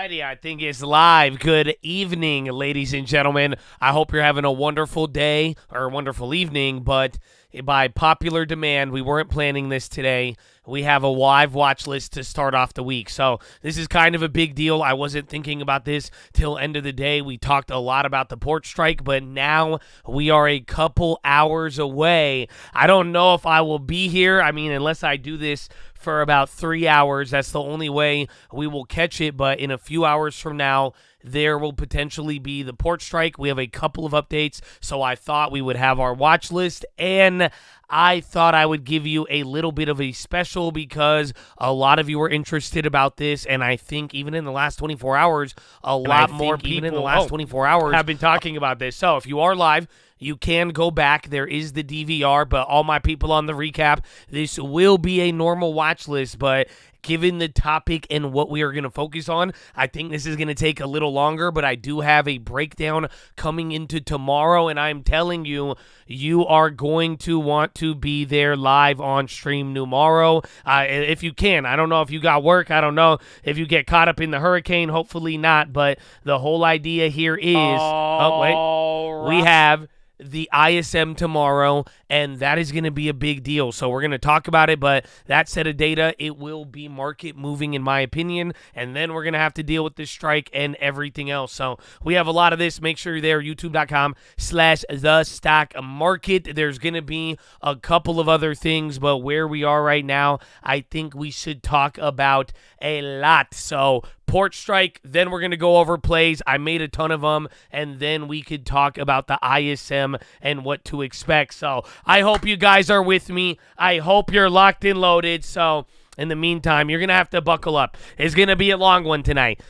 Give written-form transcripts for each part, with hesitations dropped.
Alrighty, I think it's live. Good evening, ladies and gentlemen. I hope you're having a wonderful day or a wonderful evening, but by popular demand, we weren't planning this today. We have a live watch list to start off the week. So this is kind of a big deal. I wasn't thinking about this till end of the day. We talked a lot about the port strike, but now we are a couple hours away. I don't know if I will be here. I mean, unless I do this for about 3 hours. That's the only way we will catch it. But in a few hours from now, there will potentially be the port strike. We have a couple of updates, so I thought we would have our watch list, and I thought I would give you a little bit of a special because a lot of you were interested about this, and I think even in the last 24 hours, a lot more people have been talking about this. So if you are live, you can go back. There is the DVR, but all my people on the recap, this will be a normal watch list, but given the topic and what we are going to focus on, I think this is going to take a little longer, but I do have a breakdown coming into tomorrow, and I'm telling you, you are going to want to be there live on stream tomorrow if you can. I don't know if you got work. I don't know if you get caught up in the hurricane. Hopefully not, but the whole idea here is, we have the ISM tomorrow, and that is going to be a big deal. So we're going to talk about it, but that set of data, it will be market moving in my opinion, and then we're going to have to deal with this strike and everything else. So we have a lot of this. Make sure you're there, youtube.com/thestockmarket. There's going to be a couple of other things, but where we are right now, I think we should talk about a lot. So port strike, then we're going to go over plays. I made a ton of them, and then we could talk about the ISM and what to expect. So I hope you guys are with me. I hope you're locked and loaded. So in the meantime, you're going to have to buckle up. It's going to be a long one tonight.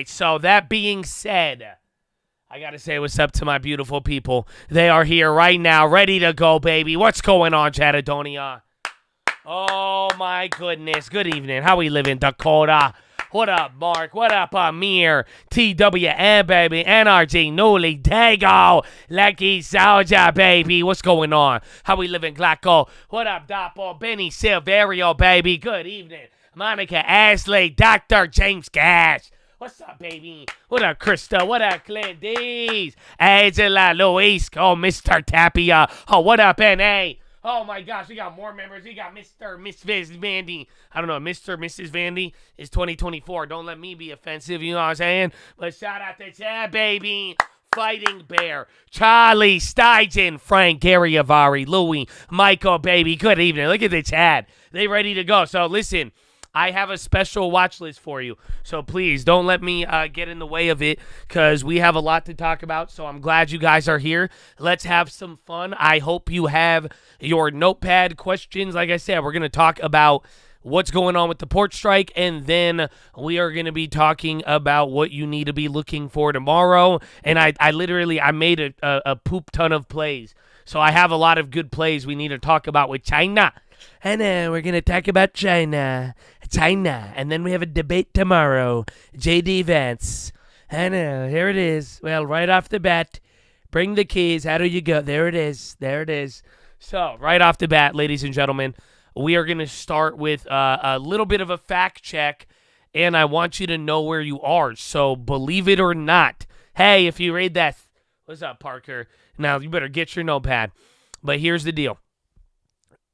So that being said, I got to say what's up to my beautiful people. They are here right now, ready to go, baby. What's going on, Chattadonia? Oh, my goodness. Good evening. How we living, Dakota? What up, Mark? What up, Amir? TWN, baby. NRG, Newly, Dago. Lucky Soldier, baby. What's going on? How we living, Glacko? What up, Doppo? Benny Silverio, baby. Good evening. Monica Ashley, Dr. James Gash. What's up, baby? What up, Krista? What up, Clint D's? Angela Luis. Oh, Mr. Tapia. Oh, what up, N.A.? Oh, my gosh, we got more members. We got Mr. Miss Vandy. I don't know, Mr. Mrs. Vandy is 2024. Don't let me be offensive, you know what I'm saying? But shout out to Chad, baby. Fighting Bear, Charlie, Steigen, Frank, Gary Avari, Louie, Michael, baby. Good evening. Look at the chat. They ready to go. So, listen. I have a special watch list for you, so please don't let me get in the way of it because we have a lot to talk about, so I'm glad you guys are here. Let's have some fun. I hope you have your notepad questions. Like I said, we're going to talk about what's going on with the port strike, and then we are going to be talking about what you need to be looking for tomorrow, and I made a poop ton of plays, so I have a lot of good plays we need to talk about with China. And we're going to talk about China, and then we have a debate tomorrow, J.D. Vance. And here it is. Well, right off the bat, bring the keys. How do you go? There it is. So, right off the bat, ladies and gentlemen, we are going to start with a little bit of a fact check, and I want you to know where you are. So, believe it or not, hey, if you read that, what's up, Parker? Now, you better get your notepad. But here's the deal.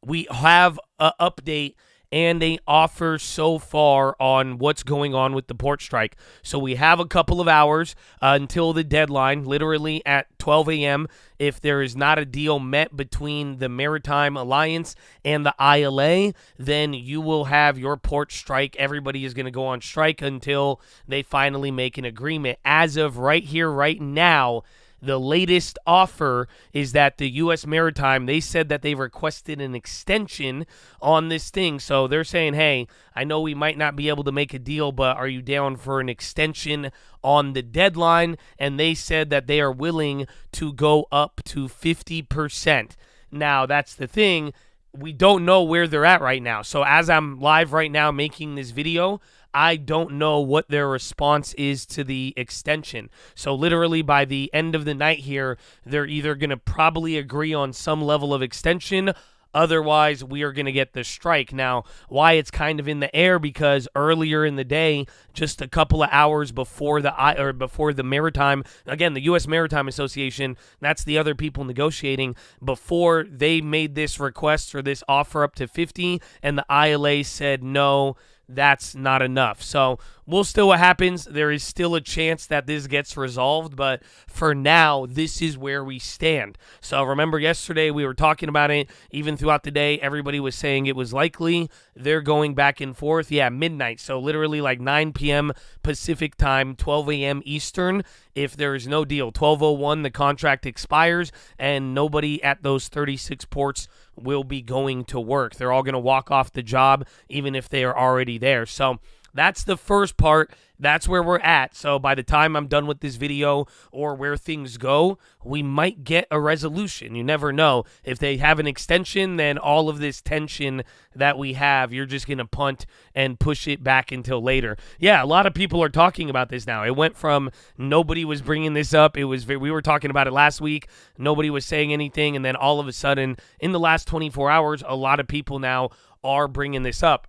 We have an update and an offer so far on what's going on with the port strike. So we have a couple of hours until the deadline, literally at 12 a.m. If there is not a deal met between the Maritime Alliance and the ILA, then you will have your port strike. Everybody is going to go on strike until they finally make an agreement. As of right here, right now, the latest offer is that the U.S. Maritime, they said that they requested an extension on this thing. So they're saying, hey, I know we might not be able to make a deal, but are you down for an extension on the deadline? And they said that they are willing to go up to 50%. Now, that's the thing. We don't know where they're at right now. So as I'm live right now making this video, I don't know what their response is to the extension. So literally by the end of the night here, they're either going to probably agree on some level of extension Otherwise, we are going to get the strike. Now, why it's kind of in the air, because earlier in the day, just a couple of hours before the Maritime, again, the U.S. Maritime Association, that's the other people negotiating, before they made this request or this offer up to 50, and the ILA said no, that's not enough. So we'll see what happens. There is still a chance that this gets resolved, but for now, this is where we stand. So remember yesterday we were talking about it. Even throughout the day, everybody was saying it was likely. They're going back and forth. Yeah, midnight. So literally like 9 p.m. Pacific time, 12 a.m. Eastern. If there is no deal, 12:01, the contract expires, and nobody at those 36 ports will be going to work. They're all going to walk off the job, even if they are already there. So that's the first part. That's where we're at. So by the time I'm done with this video or where things go, we might get a resolution. You never know. If they have an extension, then all of this tension that we have, you're just going to punt and push it back until later. Yeah, a lot of people are talking about this now. It went from nobody was bringing this up. We were talking about it last week. Nobody was saying anything. And then all of a sudden, in the last 24 hours, a lot of people now are bringing this up.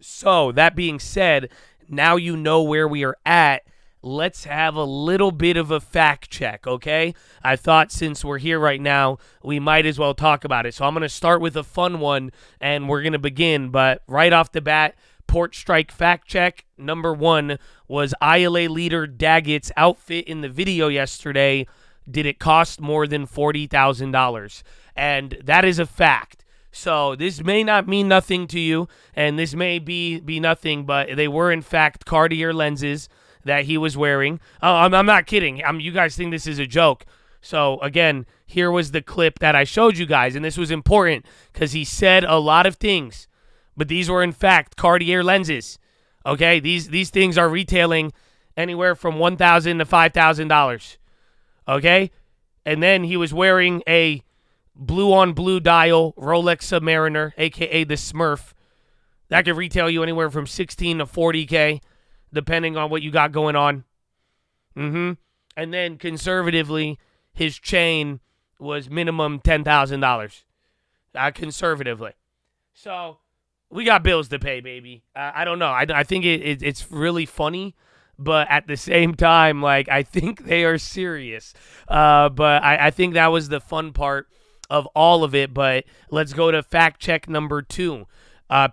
So that being said, now you know where we are at. Let's have a little bit of a fact check, okay? I thought since we're here right now, we might as well talk about it. So I'm going to start with a fun one, and we're going to begin. But right off the bat, port strike fact check. Number one was ILA leader Daggett's outfit in the video yesterday. Did it cost more than $40,000? And that is a fact. So this may not mean nothing to you, and this may be nothing, but they were, in fact, Cartier lenses that he was wearing. Oh, I'm not kidding. You guys think this is a joke. So, again, here was the clip that I showed you guys, and this was important because he said a lot of things, but these were, in fact, Cartier lenses. Okay? These things are retailing anywhere from $1,000 to $5,000. Okay? And then he was wearing a blue-on-blue dial Rolex Submariner, a.k.a. the Smurf. That could retail you anywhere from $16 to $40K, depending on what you got going on. And then, conservatively, his chain was minimum $10,000. Conservatively. So, we got bills to pay, baby. I don't know. I think it's really funny, but at the same time, like, I think they are serious. But I think that was the fun part of all of it. But let's go to fact check number 2.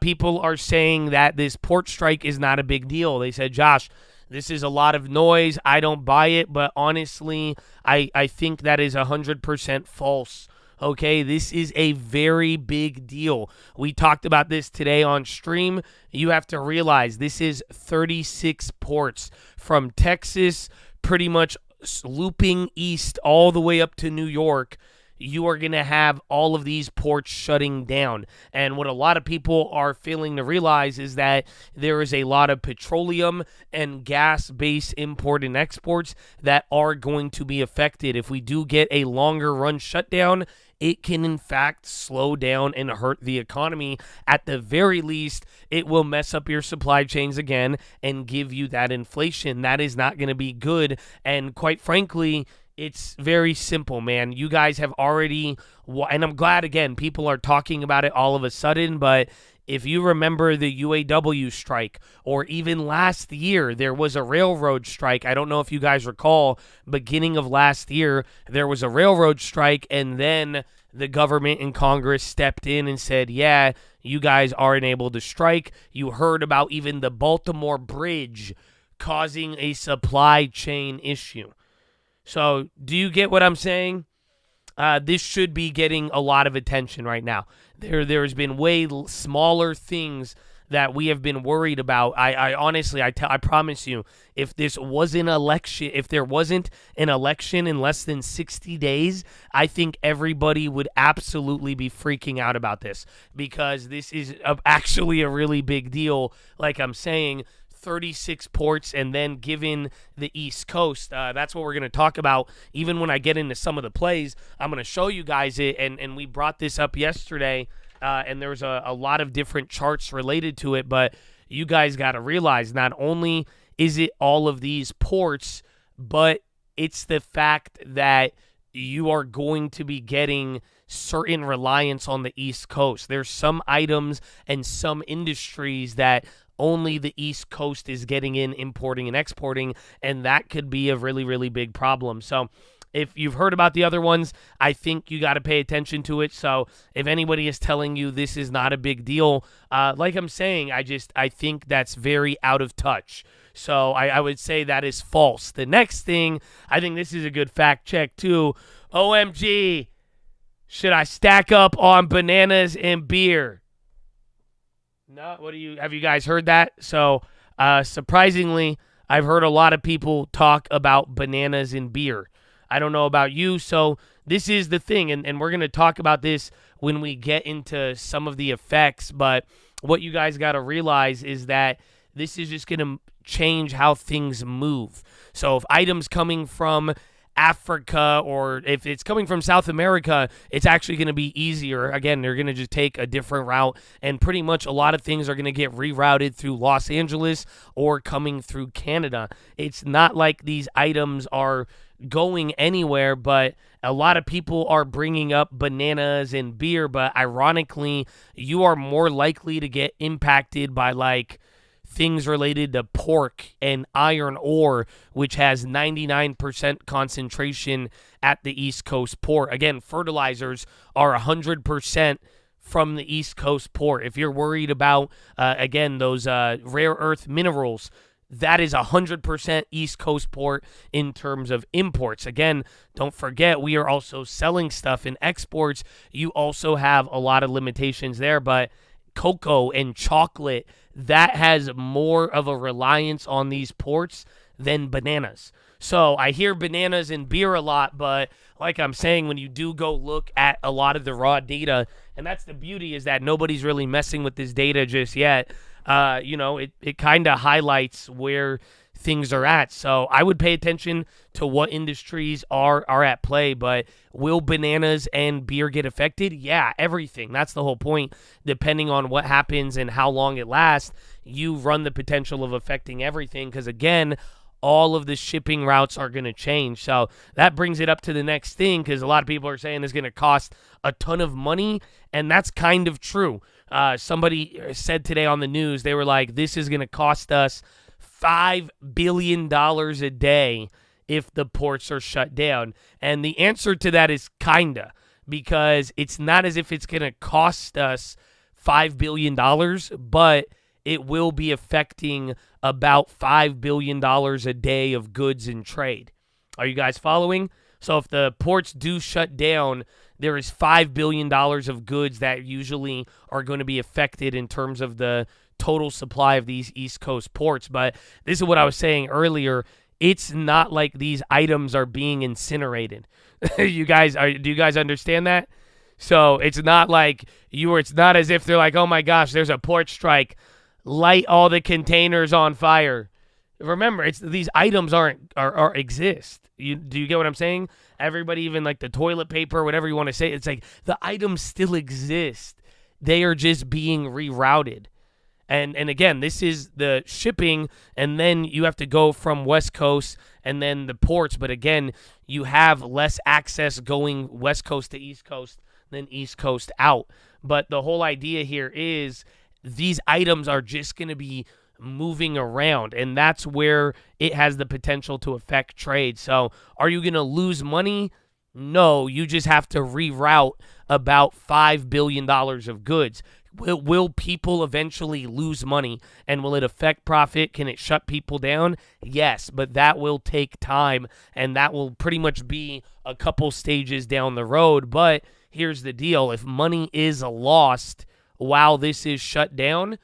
People are saying that this port strike is not a big deal. They said, Josh, this is a lot of noise. I don't buy it, but honestly, I think that is 100% false. Okay, this is a very big deal. We talked about this today on stream. You have to realize this is 36 ports from Texas, pretty much looping east all the way up to New York. You are going to have all of these ports shutting down. And what a lot of people are failing to realize is that there is a lot of petroleum and gas-based import and exports that are going to be affected. If we do get a longer run shutdown, it can in fact slow down and hurt the economy. At the very least, it will mess up your supply chains again and give you that inflation. That is not going to be good. And quite frankly, it's very simple, man. You guys have already, and I'm glad, again, people are talking about it all of a sudden, but if you remember the UAW strike, or even last year, there was a railroad strike. I don't know if you guys recall, beginning of last year, there was a railroad strike, and then the government and Congress stepped in and said, yeah, you guys aren't able to strike. You heard about even the Baltimore Bridge causing a supply chain issue. So, do you get what I'm saying? This should be getting a lot of attention right now. There's been way smaller things that we have been worried about. I honestly, I promise you, if there wasn't an election in less than 60 days, I think everybody would absolutely be freaking out about this, because this is actually a really big deal. Like I'm saying, 36 ports, and then given the East Coast, that's what we're going to talk about. Even when I get into some of the plays, I'm going to show you guys it, and we brought this up yesterday, and there's a lot of different charts related to it, but you guys got to realize not only is it all of these ports, but it's the fact that you are going to be getting certain reliance on the East Coast. There's some items and some industries that only the East Coast is getting in, importing and exporting, and that could be a really, really big problem. So if you've heard about the other ones, I think you got to pay attention to it. So if anybody is telling you this is not a big deal, like I'm saying, I think that's very out of touch. So I would say that is false. The next thing, I think this is a good fact check too. OMG, should I stack up on bananas and beer? No, have you guys heard that? So surprisingly, I've heard a lot of people talk about bananas and beer. I don't know about you, so this is the thing, and we're going to talk about this when we get into some of the effects, but what you guys got to realize is that this is just going to change how things move. So if items coming from Africa or if it's coming from South America, it's actually going to be easier. Again, they're going to just take a different route, and pretty much a lot of things are going to get rerouted through Los Angeles or coming through Canada. It's not like these items are going anywhere, but a lot of people are bringing up bananas and beer, but ironically, you are more likely to get impacted by like things related to pork and iron ore, which has 99% concentration at the East Coast port. Again, fertilizers are 100% from the East Coast port. If you're worried about, again, those rare earth minerals, that is 100% East Coast port in terms of imports. Again, don't forget, we are also selling stuff in exports. You also have a lot of limitations there, but cocoa and chocolate, that has more of a reliance on these ports than bananas. So I hear bananas and beer a lot, but like I'm saying, when you do go look at a lot of the raw data, and that's the beauty, is that nobody's really messing with this data just yet. It kind of highlights where things are at. So I would pay attention to what industries are at play, but will bananas and beer get affected? Yeah, everything. That's the whole point. Depending on what happens and how long it lasts, you run the potential of affecting everything because, again, all of the shipping routes are going to change. So that brings it up to the next thing because a lot of people are saying it's going to cost a ton of money, and that's kind of true. Somebody said today on the news, they were like, this is going to cost us $5 billion a day if the ports are shut down. And the answer to that is kinda, because it's not as if it's going to cost us $5 billion, but it will be affecting about $5 billion a day of goods and trade. Are you guys following? So if the ports do shut down, there is $5 billion of goods that usually are going to be affected in terms of the total supply of these East Coast ports. But this is what I was saying earlier. It's not like these items are being incinerated. Do you guys understand that? So it's not like it's not as if they're like, oh my gosh, there's a port strike. Light all the containers on fire. Remember, these items exist. Do you get what I'm saying? Everybody, even like the toilet paper, whatever you want to say, it's like the items still exist. They are just being rerouted. And again, this is the shipping, and then you have to go from West Coast and then the ports. But again, you have less access going West Coast to East Coast than East Coast out. But the whole idea here is these items are just going to be moving around, and that's where it has the potential to affect trade. So are you going to lose money? No, you just have to reroute about $5 billion of goods. Will people eventually lose money, and will it affect profit? Can it shut people down? Yes, but that will take time, and that will pretty much be a couple stages down the road. But here's the deal. If money is lost while this is shut down,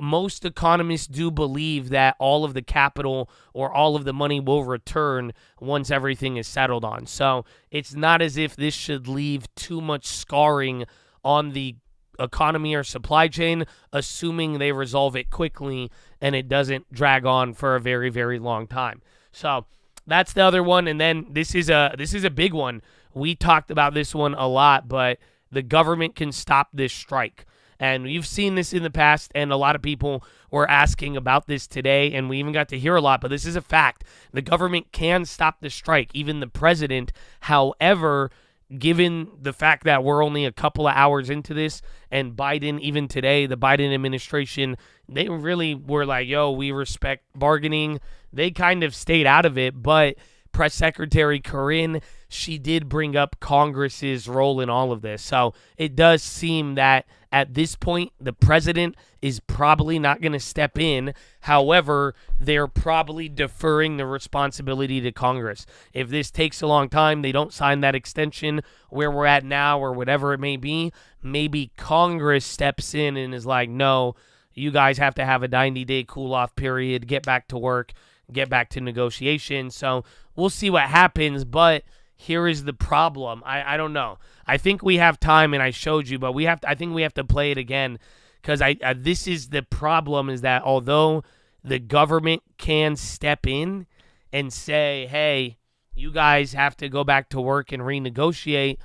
most economists do believe that all of the capital or all of the money will return once everything is settled on. So it's not as if this should leave too much scarring on the economy or supply chain, assuming they resolve it quickly and it doesn't drag on for a very, very long time. So that's the other one. And then this is a big one. We talked about this one a lot, but the government can stop this strike. And you've seen this in the past, and a lot of people were asking about this today, and we even got to hear a lot, but this is a fact. The government can stop the strike, even the president. However, given the fact that we're only a couple of hours into this, and Biden, even today, the Biden administration, they really were like, yo, we respect bargaining. They kind of stayed out of it, but Press Secretary Corinne, she did bring up Congress's role in all of this. So it does seem that at this point, the president is probably not going to step in. However, they're probably deferring the responsibility to Congress. If this takes a long time, they don't sign that extension where we're at now or whatever it may be, maybe Congress steps in and is like, no, you guys have to have a 90-day cool-off period, get back to work, get back to negotiation. So we'll see what happens, but here is the problem. I don't know. I think we have time, and I showed you, but I think we have to play it again, because this is the problem, is that although the government can step in and say, hey, you guys have to go back to work and renegotiate,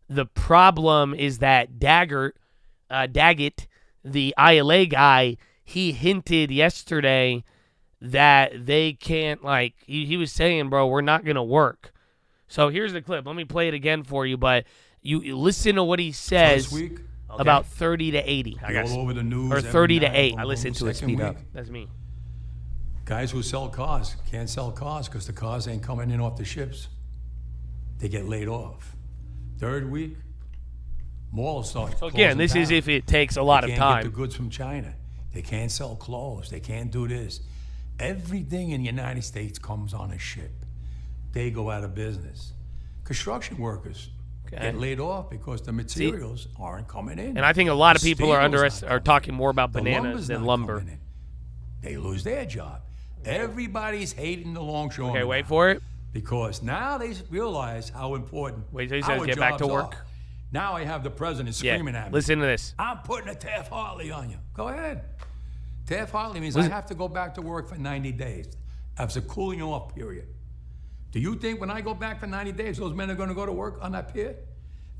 the problem is that Daggett, the ILA guy, he hinted yesterday that they can't, like, he was saying, bro, we're not going to work. So here's the clip. Let me play it again for you, but you listen to what he says. First week, about 30 to 80. I guess. all over the news. Or 30 to night, 8. boom, I listened to it second speed up. week, That's me. Guys who sell cars can't sell cars because the cars ain't coming in off the ships. They get laid off. Third week, malls start So again, this is if it takes a lot of They can't time. get the goods from China. They can't sell clothes. They can't do this. Everything in the United States comes on a ship. They go out of business. Construction workers get laid off because the materials aren't coming in. And I think a lot of The people are steel's not talking more about The bananas lumber's than not lumber. coming in. They lose their job. Everybody's hating the longshoremen. Okay, wait now for it. Because now they realize how important Wait till he says our get back to jobs work. are. Now I have the president Yeah, screaming at me. listen to this. I'm putting a Taft-Hartley on you. Go ahead. Taft-Hartley means I have to go back to work for 90 days. That's a cooling off period. Do you think when I go back for 90 days, those men are going to go to work on that pier?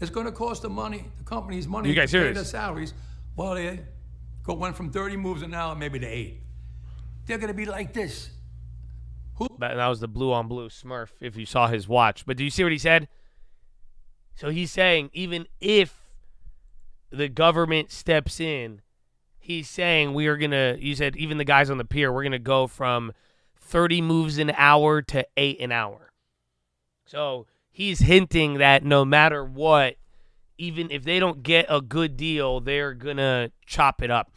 It's going to cost the companies money You guys to hear pay this? their salaries. Well, they went from 30 moves an hour maybe to 8. They're going to be like this. That was the blue on blue Smurf, if you saw his watch. But do you see what he said? So he's saying even if the government steps in, he's saying we are going to, you said even the guys on the pier, we're going to go from 30 moves an hour to 8 an hour. So he's hinting that no matter what, even if they don't get a good deal, they're going to chop it up.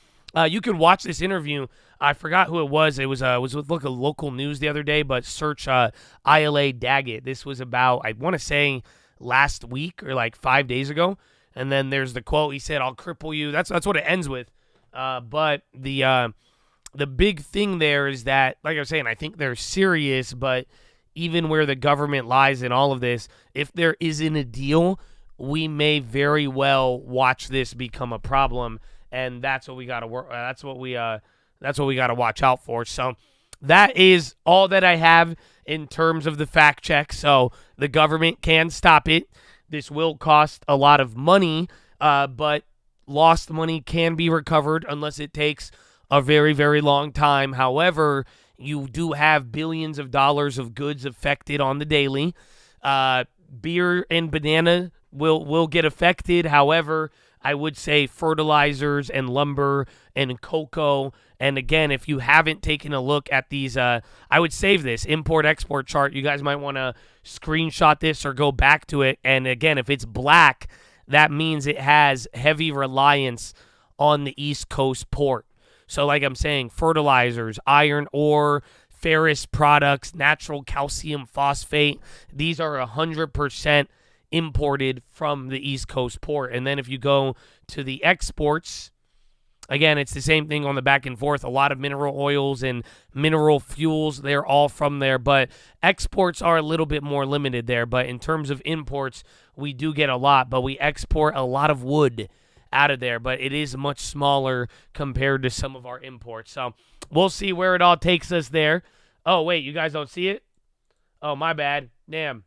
You could watch this interview. I forgot who it was. It was with a local news the other day, but search ILA Daggett. This was about, I want to say, last week or like 5 days ago. And then there's the quote. He said, I'll cripple you. That's what it ends with. But the big thing there is that, like I was saying, I think they're serious, but even where the government lies in all of this, if there isn't a deal, we may very well watch this become a problem, and that's what we got to work. That's what we got to watch out for. So that is all that I have in terms of the fact check. So the government can stop it. This will cost a lot of money, but lost money can be recovered unless it takes a very, very long time. However, you do have billions of dollars of goods affected on the daily. Beer and banana will get affected. However, I would say fertilizers and lumber and cocoa. And again, if you haven't taken a look at these, I would save this import-export chart. You guys might want to screenshot this or go back to it. And again, if it's black, that means it has heavy reliance on the East Coast port. So like I'm saying, fertilizers, iron ore, ferrous products, natural calcium phosphate, these are 100% imported from the East Coast port. And then if you go to the exports, again, it's the same thing on the back and forth. A lot of mineral oils and mineral fuels, they're all from there. But exports are a little bit more limited there. But in terms of imports, we do get a lot. But we export a lot of wood out of there. But it is much smaller compared to some of our imports. So we'll see where it all takes us there. Oh, wait, you guys don't see it? Oh, my bad. Damn.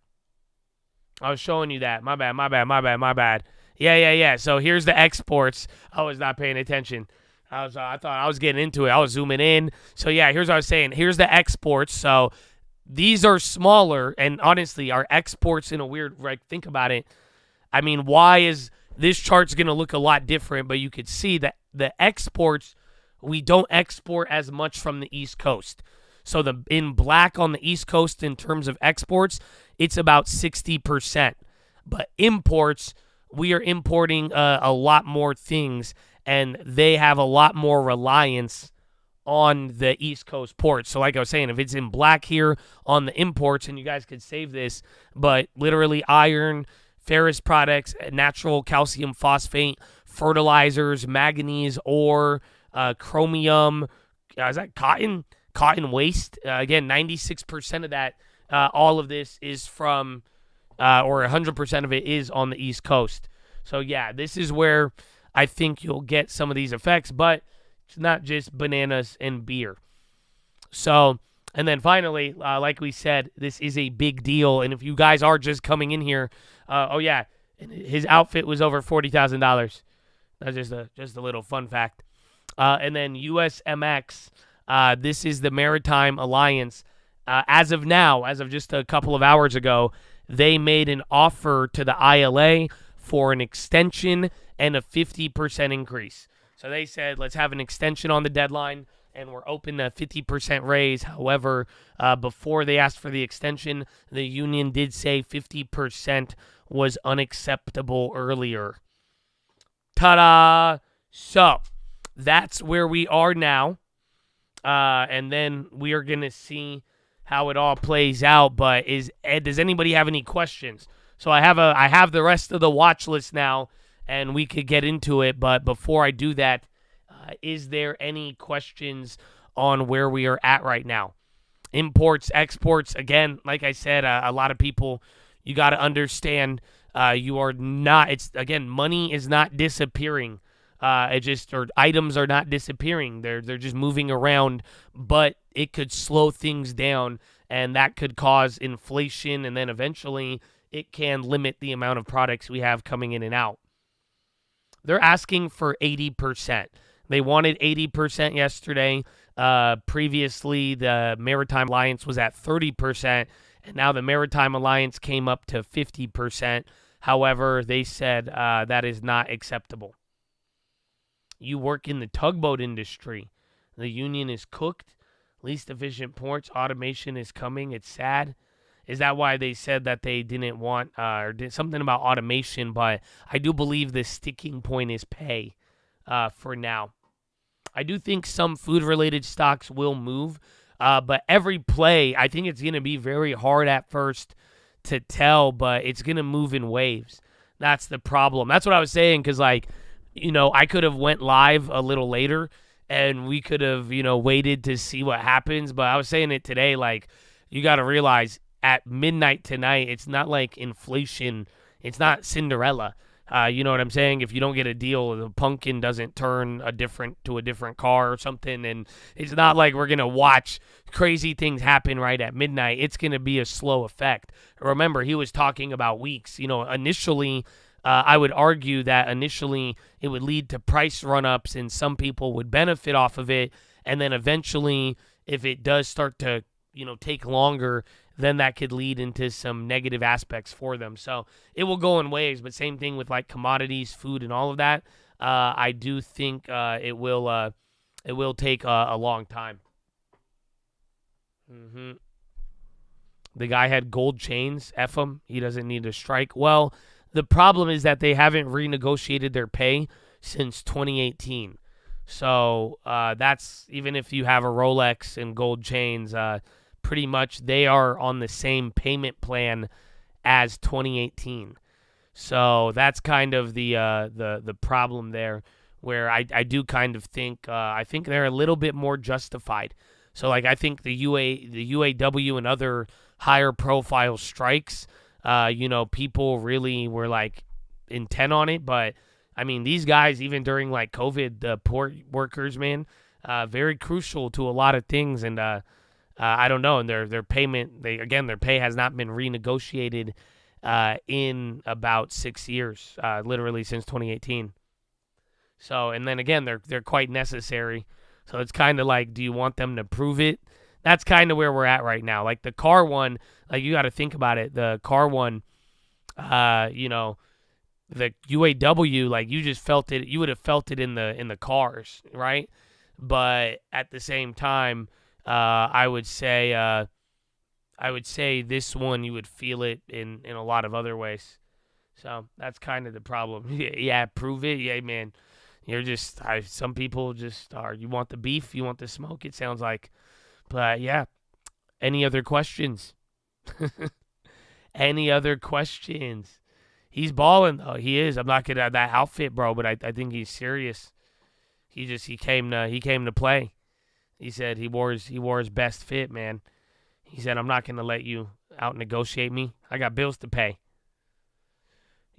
I was showing you that. My bad. Yeah. So here's the exports. I was not paying attention. I thought I was getting into it. I was zooming in. So yeah, here's what I was saying. Here's the exports. So these are smaller, and honestly, our exports in a weird, like, think about it. I mean, why is this chart's going to look a lot different, but you could see that the exports, we don't export as much from the East Coast. So in black on the East Coast in terms of exports, it's about 60%. But imports, we are importing a lot more things, and they have a lot more reliance on the East Coast ports. So like I was saying, if it's in black here on the imports, and you guys could save this, but literally iron, ferrous products, natural calcium phosphate, fertilizers, manganese ore, chromium, is that cotton waste? Again, 96% of that, all of this is from, or 100% of it is on the East Coast. So yeah, this is where I think you'll get some of these effects, but it's not just bananas and beer. So, and then finally, like we said, this is a big deal. And if you guys are just coming in here, oh yeah, his outfit was over $40,000. That's just a little fun fact. And then USMX, this is the Maritime Alliance. As of now, as of just a couple of hours ago, they made an offer to the ILA for an extension and a 50% increase. So they said, let's have an extension on the deadline, and we're open to 50% raise. However, before they asked for the extension, the union did say 50% was unacceptable earlier. Ta-da! So that's where we are now. And then we are going to see how it all plays out. But does anybody have any questions? So I have the rest of the watch list now, and we could get into it. But before I do that, is there any questions on where we are at right now? Imports, exports, again, like I said, a lot of people, you got to understand, you are not, money is not disappearing. Or items are not disappearing. They're just moving around, but it could slow things down, and that could cause inflation, and then eventually it can limit the amount of products we have coming in and out. They're asking for 80%. They wanted 80% yesterday. Previously, the Maritime Alliance was at 30%, and now the Maritime Alliance came up to 50%. However, they said that is not acceptable. You work in the tugboat industry. The union is cooked. Least efficient ports. Automation is coming. It's sad. Is that why they said that they didn't want, or did something about automation? But I do believe the sticking point is pay for now. I do think some food-related stocks will move, but every play, I think it's going to be very hard at first to tell, but it's going to move in waves. That's the problem. That's what I was saying, because, I could have went live a little later, and we could have, waited to see what happens. But I was saying it today, you got to realize at midnight tonight, it's not like inflation. It's not Cinderella. You know what I'm saying? If you don't get a deal, the pumpkin doesn't turn to a different car or something. And it's not like we're going to watch crazy things happen right at midnight. It's going to be a slow effect. Remember, he was talking about weeks. Initially, I would argue that initially it would lead to price run-ups and some people would benefit off of it. And then eventually, if it does start to, take longer, then that could lead into some negative aspects for them. So it will go in waves, but same thing with commodities, food, and all of that. I do think it will take a long time. The guy had gold chains. F him. He doesn't need to strike. Well, the problem is that they haven't renegotiated their pay since 2018. So that's, even if you have a Rolex and gold chains, pretty much they are on the same payment plan as 2018. So that's kind of the problem there, where I do kind of think I think they're a little bit more justified. So I think the UAW and other higher profile strikes, people really were intent on it. But I mean, these guys, even during COVID, the port workers, man, very crucial to a lot of things. And I don't know. And their payment, their pay has not been renegotiated in about 6 years, literally since 2018. So, and then again, they're quite necessary. So it's kind of do you want them to prove it? That's kind of where we're at right now. The car one, you got to think about it. The car one, the UAW, like you just felt it. You would have felt it in the cars, right? But at the same time, I would say this one you would feel it in a lot of other ways. So that's kind of the problem. Yeah, prove it. Yeah, man. You're just some people just are. You want the beef, you want the smoke. It sounds like, but yeah. Any other questions? Any other questions? He's balling though. He is. I'm not gonna that outfit, bro, but I think he's serious. He came to play. He said he wore his best fit, man. He said, I'm not gonna let you out negotiate me. I got bills to pay.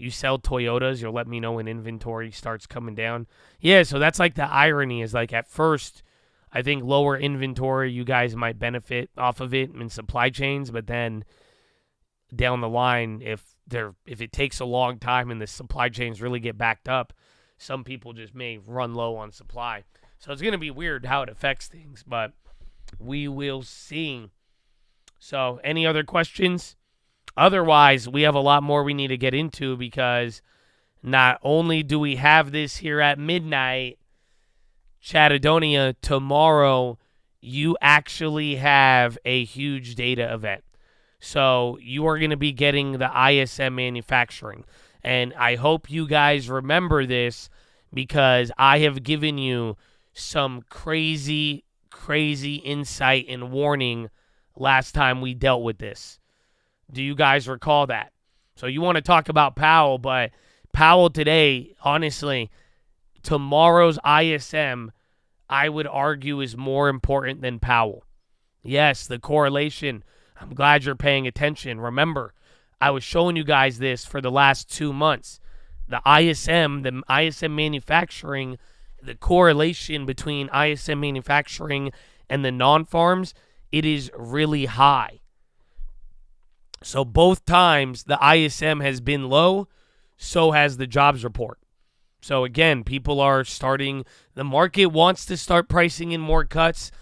You sell Toyotas, you'll let me know when inventory starts coming down. Yeah, so that's like the irony is like at first, I think lower inventory, you guys might benefit off of it in supply chains, but then down the line, if it takes a long time and the supply chains really get backed up, some people just may run low on supply. So it's going to be weird how it affects things, but we will see. So any other questions? Otherwise, we have a lot more we need to get into because not only do we have this here at midnight, Chattadonia, tomorrow you actually have a huge data event. So you are going to be getting the ISM manufacturing. And I hope you guys remember this because I have given you some crazy, crazy insight and warning last time we dealt with this. Do you guys recall that? So you want to talk about Powell, but Powell today, honestly, tomorrow's ISM, I would argue, is more important than Powell. Yes, the correlation. I'm glad you're paying attention. Remember, I was showing you guys this for the last 2 months. The ISM manufacturing, the correlation between ISM manufacturing and the non-farms, it is really high. So both times the ISM has been low, so has the jobs report. So again, people are starting, the market wants to start pricing in more cuts.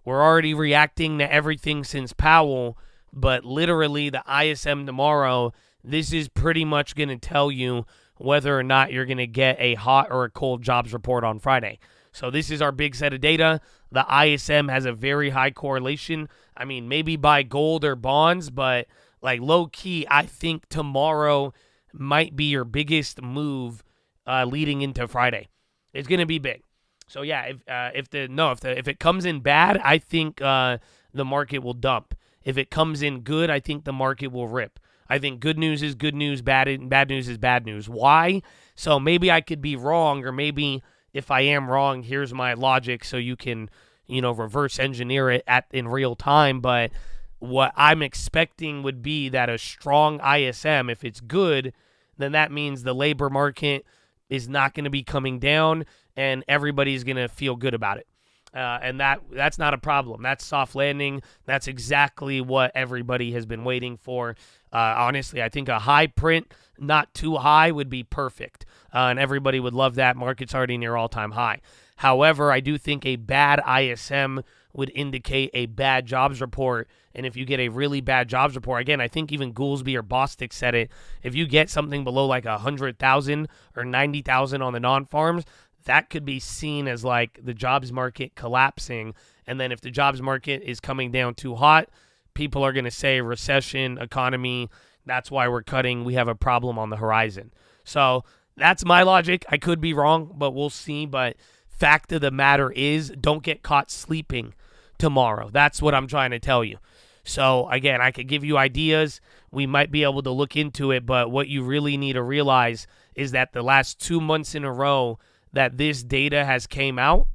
We're already reacting to everything since Powell, but literally the ISM tomorrow, this is pretty much going to tell you whether or not you're going to get a hot or a cold jobs report on Friday. So this is our big set of data. The ISM has a very high correlation. I mean, maybe buy gold or bonds, but like low key, I think tomorrow might be your biggest move leading into Friday. It's going to be big. So yeah, if it comes in bad, I think the market will dump. If it comes in good, I think the market will rip. I think good news is good news, bad news is bad news. Why? So maybe I could be wrong, or maybe if I am wrong, here's my logic so you can, reverse engineer it in real time. But what I'm expecting would be that a strong ISM, if it's good, then that means the labor market is not going to be coming down and everybody's going to feel good about it. And that's not a problem. That's soft landing. That's exactly what everybody has been waiting for. Honestly, I think a high print, not too high, would be perfect. And everybody would love that. Market's already near all-time high. However, I do think a bad ISM would indicate a bad jobs report. And if you get a really bad jobs report, again, I think even Goolsby or Bostic said it, if you get something below like 100,000 or 90,000 on the non-farms, that could be seen as like the jobs market collapsing. And then if the jobs market is coming down too hot, people are going to say recession, economy, that's why we're cutting. We have a problem on the horizon. So that's my logic. I could be wrong, but we'll see. But fact of the matter is, don't get caught sleeping tomorrow. That's what I'm trying to tell you. So again, I could give you ideas. We might be able to look into it, but what you really need to realize is that the last 2 months in a row that this data has came out,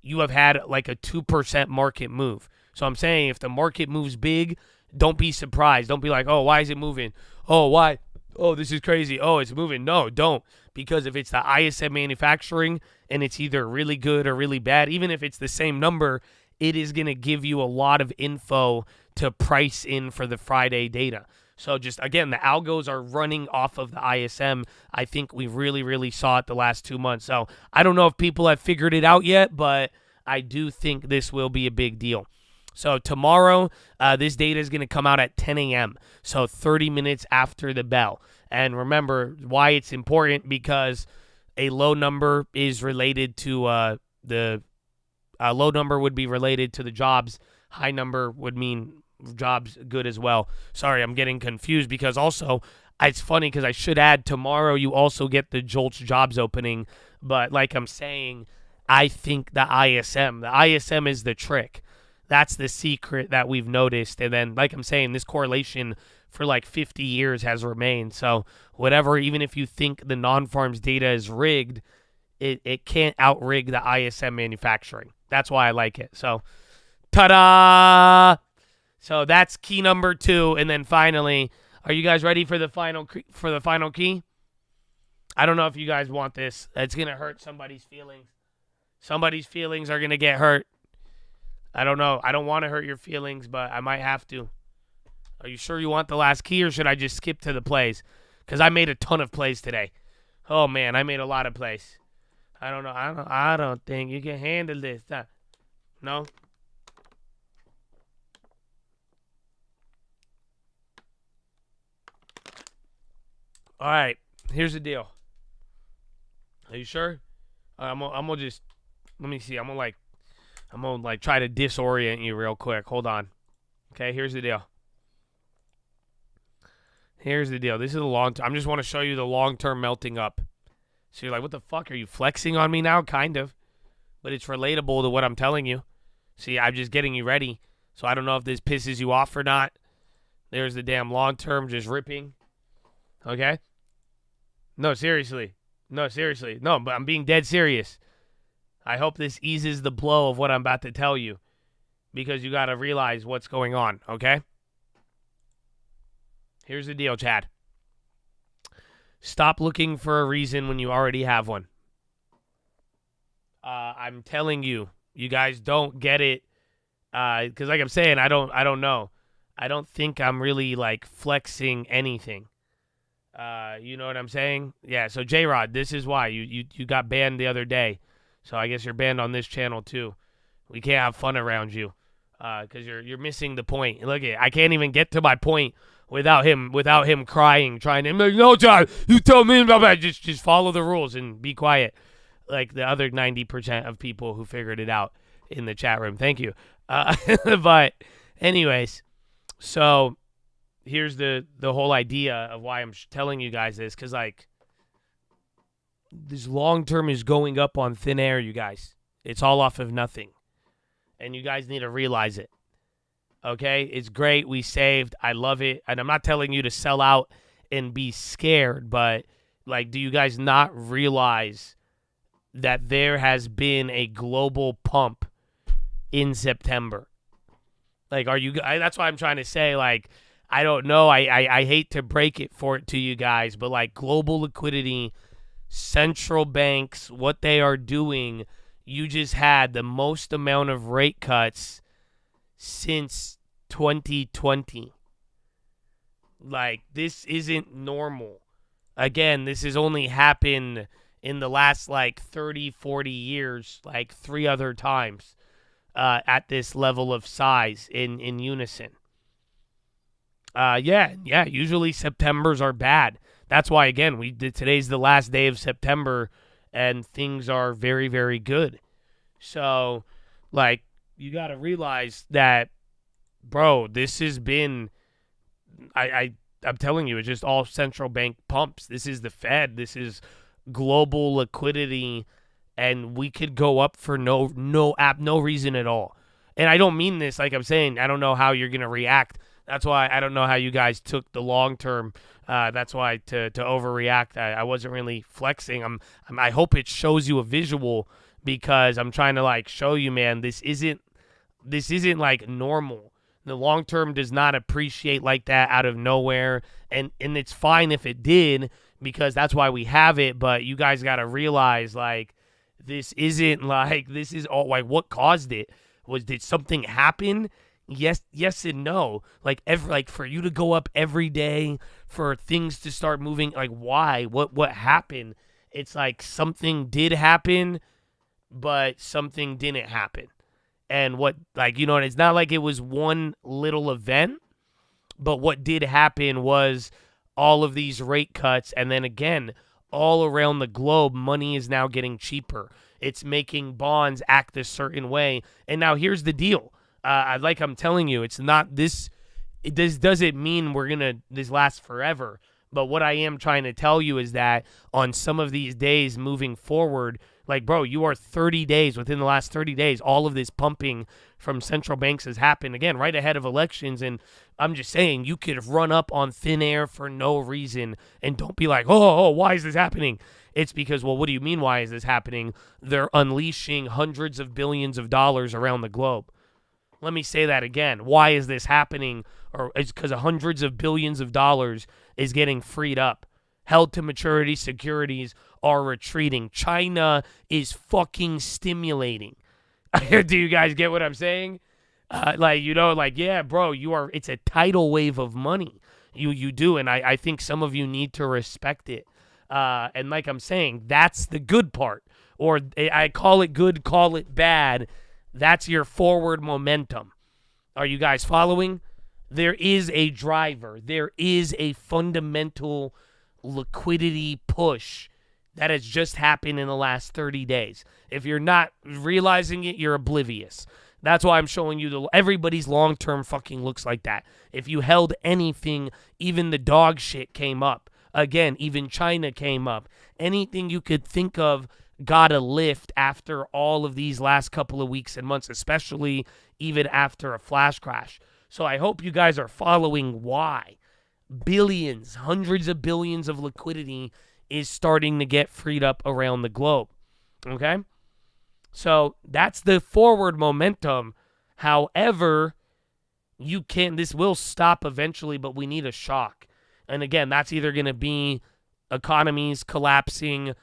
you have had like a 2% market move. So I'm saying if the market moves big, don't be surprised. Don't be like, oh, why is it moving? Oh, why? Oh, this is crazy. Oh, it's moving. No, don't. Because if it's the ISM manufacturing and it's either really good or really bad, even if it's the same number, it is going to give you a lot of info to price in for the Friday data. So just, again, the algos are running off of the ISM. I think we really, really saw it the last 2 months. So I don't know if people have figured it out yet, but I do think this will be a big deal. So tomorrow, this data is going to come out at 10 a.m., so 30 minutes after the bell. And remember why it's important, because a low number is related to the low number would be related to the jobs. High number would mean jobs good as well. Sorry, I'm getting confused because also it's funny because I should add tomorrow you also get the JOLTS jobs opening. But like I'm saying, I think the ISM is the trick. That's the secret that we've noticed. And then, like I'm saying, this correlation for like 50 years has remained. So whatever, even if you think the non-farms data is rigged, it can't out-rig the ISM manufacturing. That's why I like it. So, ta-da! So that's key number 2. And then finally, are you guys ready for the final key? I don't know if you guys want this. It's going to hurt somebody's feelings. Somebody's feelings are going to get hurt. I don't know. I don't want to hurt your feelings, but I might have to. Are you sure you want the last key, or should I just skip to the plays? Because I made a ton of plays today. Oh, man, I made a lot of plays. I don't know. I don't think you can handle this. No? All right. Here's the deal. Are you sure? I'm gonna just, let me see. I'm gonna try to disorient you real quick. Hold on. Okay, here's the deal. This is the I just want to show you the long-term melting up. So you're like, what the fuck? Are you flexing on me now? Kind of. But it's relatable to what I'm telling you. See, I'm just getting you ready. So I don't know if this pisses you off or not. There's the damn long-term just ripping. Okay? No, seriously. No, but I'm being dead serious. I hope this eases the blow of what I'm about to tell you, because you got to realize what's going on, okay? Here's the deal, Chad. Stop looking for a reason when you already have one. I'm telling you, you guys don't get it, because like I'm saying, I don't know. I don't think I'm really like flexing anything. You know what I'm saying? Yeah, so J-Rod, this is why. You got banned the other day. So I guess you're banned on this channel too. We can't have fun around you. Because you're missing the point. Look I can't even get to my point without him crying, trying to no John, you tell me about that. Just follow the rules and be quiet. Like the other 90% of people who figured it out in the chat room. Thank you. But anyways, so here's the whole idea of why I'm telling you guys this, because like this long term is going up on thin air, you guys. It's all off of nothing, and you guys need to realize it. Okay, it's great. We saved. I love it, and I'm not telling you to sell out and be scared, but like, do you guys not realize that there has been a global pump in September? Like, are you? That's why I'm trying to say, like, I don't know. I hate to break it to you guys, but like global liquidity, central banks, what they are doing, you just had the most amount of rate cuts since 2020. Like, this isn't normal. Again, this has only happened in the last like 30, 40 years, like 3 other times at this level of size in unison. Yeah, usually Septembers are bad. That's why, again, today's the last day of September, and things are very, very good. So, like, you got to realize that, bro, this has been, I'm telling you, it's just all central bank pumps. This is the Fed. This is global liquidity, and we could go up for no reason at all. And I don't mean this like I'm saying. I don't know how you're going to react. That's why I don't know how you guys took the long term. That's why to overreact, I wasn't really flexing. I hope it shows you a visual, because I'm trying to like show you, man, this isn't like normal. The long term does not appreciate like that out of nowhere, and it's fine if it did, because that's why we have it. But you guys got to realize, like, this isn't like, this is all like, what caused it? Did something happen? Yes and no. Like, for you to go up every day, for things to start moving, like, why? What happened? It's like something did happen, but something didn't happen. And what, like, you know, it's not like it was one little event, but what did happen was all of these rate cuts. And then again, all around the globe, money is now getting cheaper. It's making bonds act a certain way. And now here's the deal. Like I'm telling you, it's not this. This doesn't mean this lasts forever. But what I am trying to tell you is that on some of these days moving forward, like, bro, you are 30 days, within the last 30 days, all of this pumping from central banks has happened, again, right ahead of elections. And I'm just saying, you could run up on thin air for no reason and don't be like, why is this happening? It's because, well, what do you mean, why is this happening? They're unleashing hundreds of billions of dollars around the globe. Let me say that again. Why is this happening? Or it's because hundreds of billions of dollars is getting freed up. Held to maturity securities are retreating. China is fucking stimulating. Do you guys get what I'm saying? Yeah, bro, it's a tidal wave of money. You do, and I think some of you need to respect it. And like I'm saying, that's the good part. Or I call it good, call it bad. That's your forward momentum. Are you guys following? There is a driver. There is a fundamental liquidity push that has just happened in the last 30 days. If you're not realizing it, you're oblivious. That's why I'm showing you everybody's long-term fucking looks like that. If you held anything, even the dog shit came up. Again, even China came up. Anything you could think of got a lift after all of these last couple of weeks and months, especially even after a flash crash. So I hope you guys are following why billions, hundreds of billions of liquidity is starting to get freed up around the globe. Okay? So that's the forward momentum. However, this will stop eventually, but we need a shock. And again, that's either going to be economies collapsing,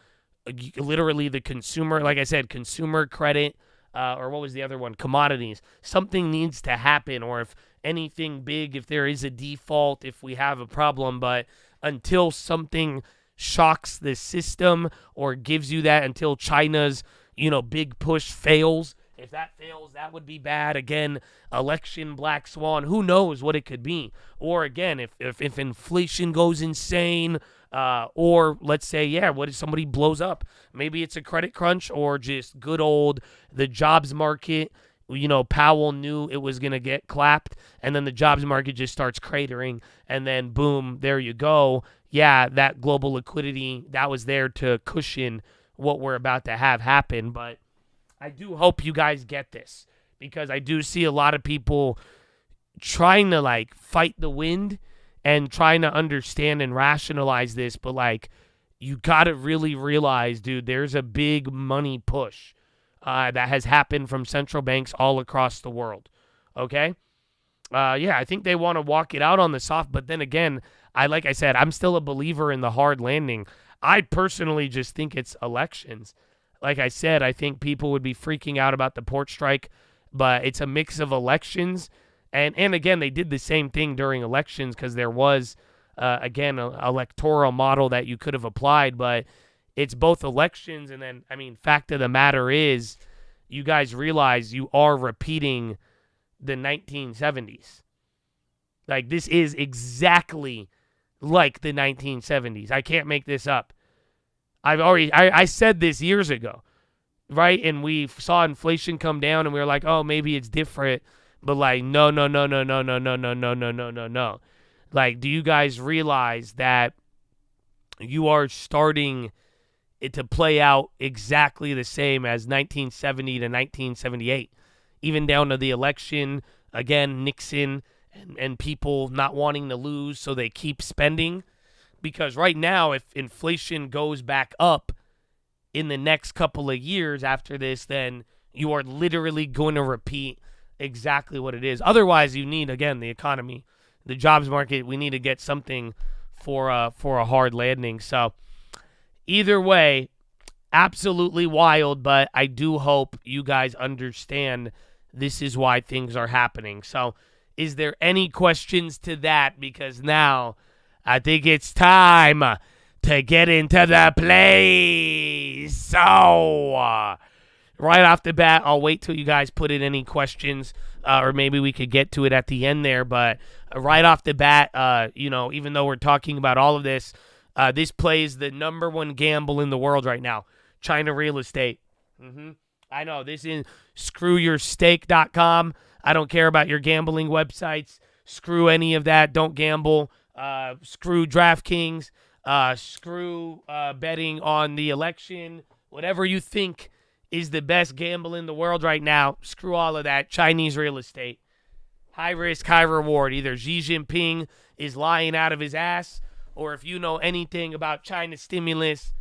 literally the consumer, like I said, consumer credit, or what was the other one? Commodities. Something needs to happen, or if anything big, if there is a default, if we have a problem. But until something shocks the system or gives you that, until China's, big push fails, if that fails, that would be bad. Again, election, black swan, who knows what it could be. Or again, if inflation goes insane, or let's say, what if somebody blows up? Maybe it's a credit crunch, or just good old the jobs market. Powell knew it was going to get clapped, and then the jobs market just starts cratering, and then boom, there you go. Yeah, that global liquidity, that was there to cushion what we're about to have happen. But I do hope you guys get this, because I do see a lot of people trying to fight the wind and trying to understand and rationalize this. But you got to really realize, dude, there's a big money push that has happened from central banks all across the world. Okay? I think they want to walk it out on the soft, but then again, like I said, I'm still a believer in the hard landing. I personally just think it's elections. Like I said, I think people would be freaking out about the port strike, but it's a mix of elections. And again, they did the same thing during elections, because there was, again, an electoral model that you could have applied, but it's both elections. And then, fact of the matter is, you guys realize you are repeating the 1970s. This is exactly like the 1970s. I can't make this up. I said this years ago, right? And we saw inflation come down, and we were like, oh, maybe it's different. But no. Do you guys realize that you are starting it to play out exactly the same as 1970 to 1978, even down to the election? Again, Nixon and people not wanting to lose, so they keep spending. Because right now, if inflation goes back up in the next couple of years after this, then you are literally going to repeat exactly what it is. Otherwise, you need, again, the economy, the jobs market. We need to get something for a hard landing. So either way, absolutely wild, but I do hope you guys understand this is why things are happening. So is there any questions to that? Because now I think it's time to get into the plays. So right off the bat, I'll wait till you guys put in any questions, or maybe we could get to it at the end there. But right off the bat, even though we're talking about all of this, this plays the number one gamble in the world right now, China real estate. I know, this is screwyourstake.com. I don't care about your gambling websites. Screw any of that. Don't gamble. Screw DraftKings. Screw betting on the election. Whatever you think is the best gamble in the world right now, screw all of that. Chinese real estate. High risk, high reward. Either Xi Jinping is lying out of his ass, or if you know anything about China stimulus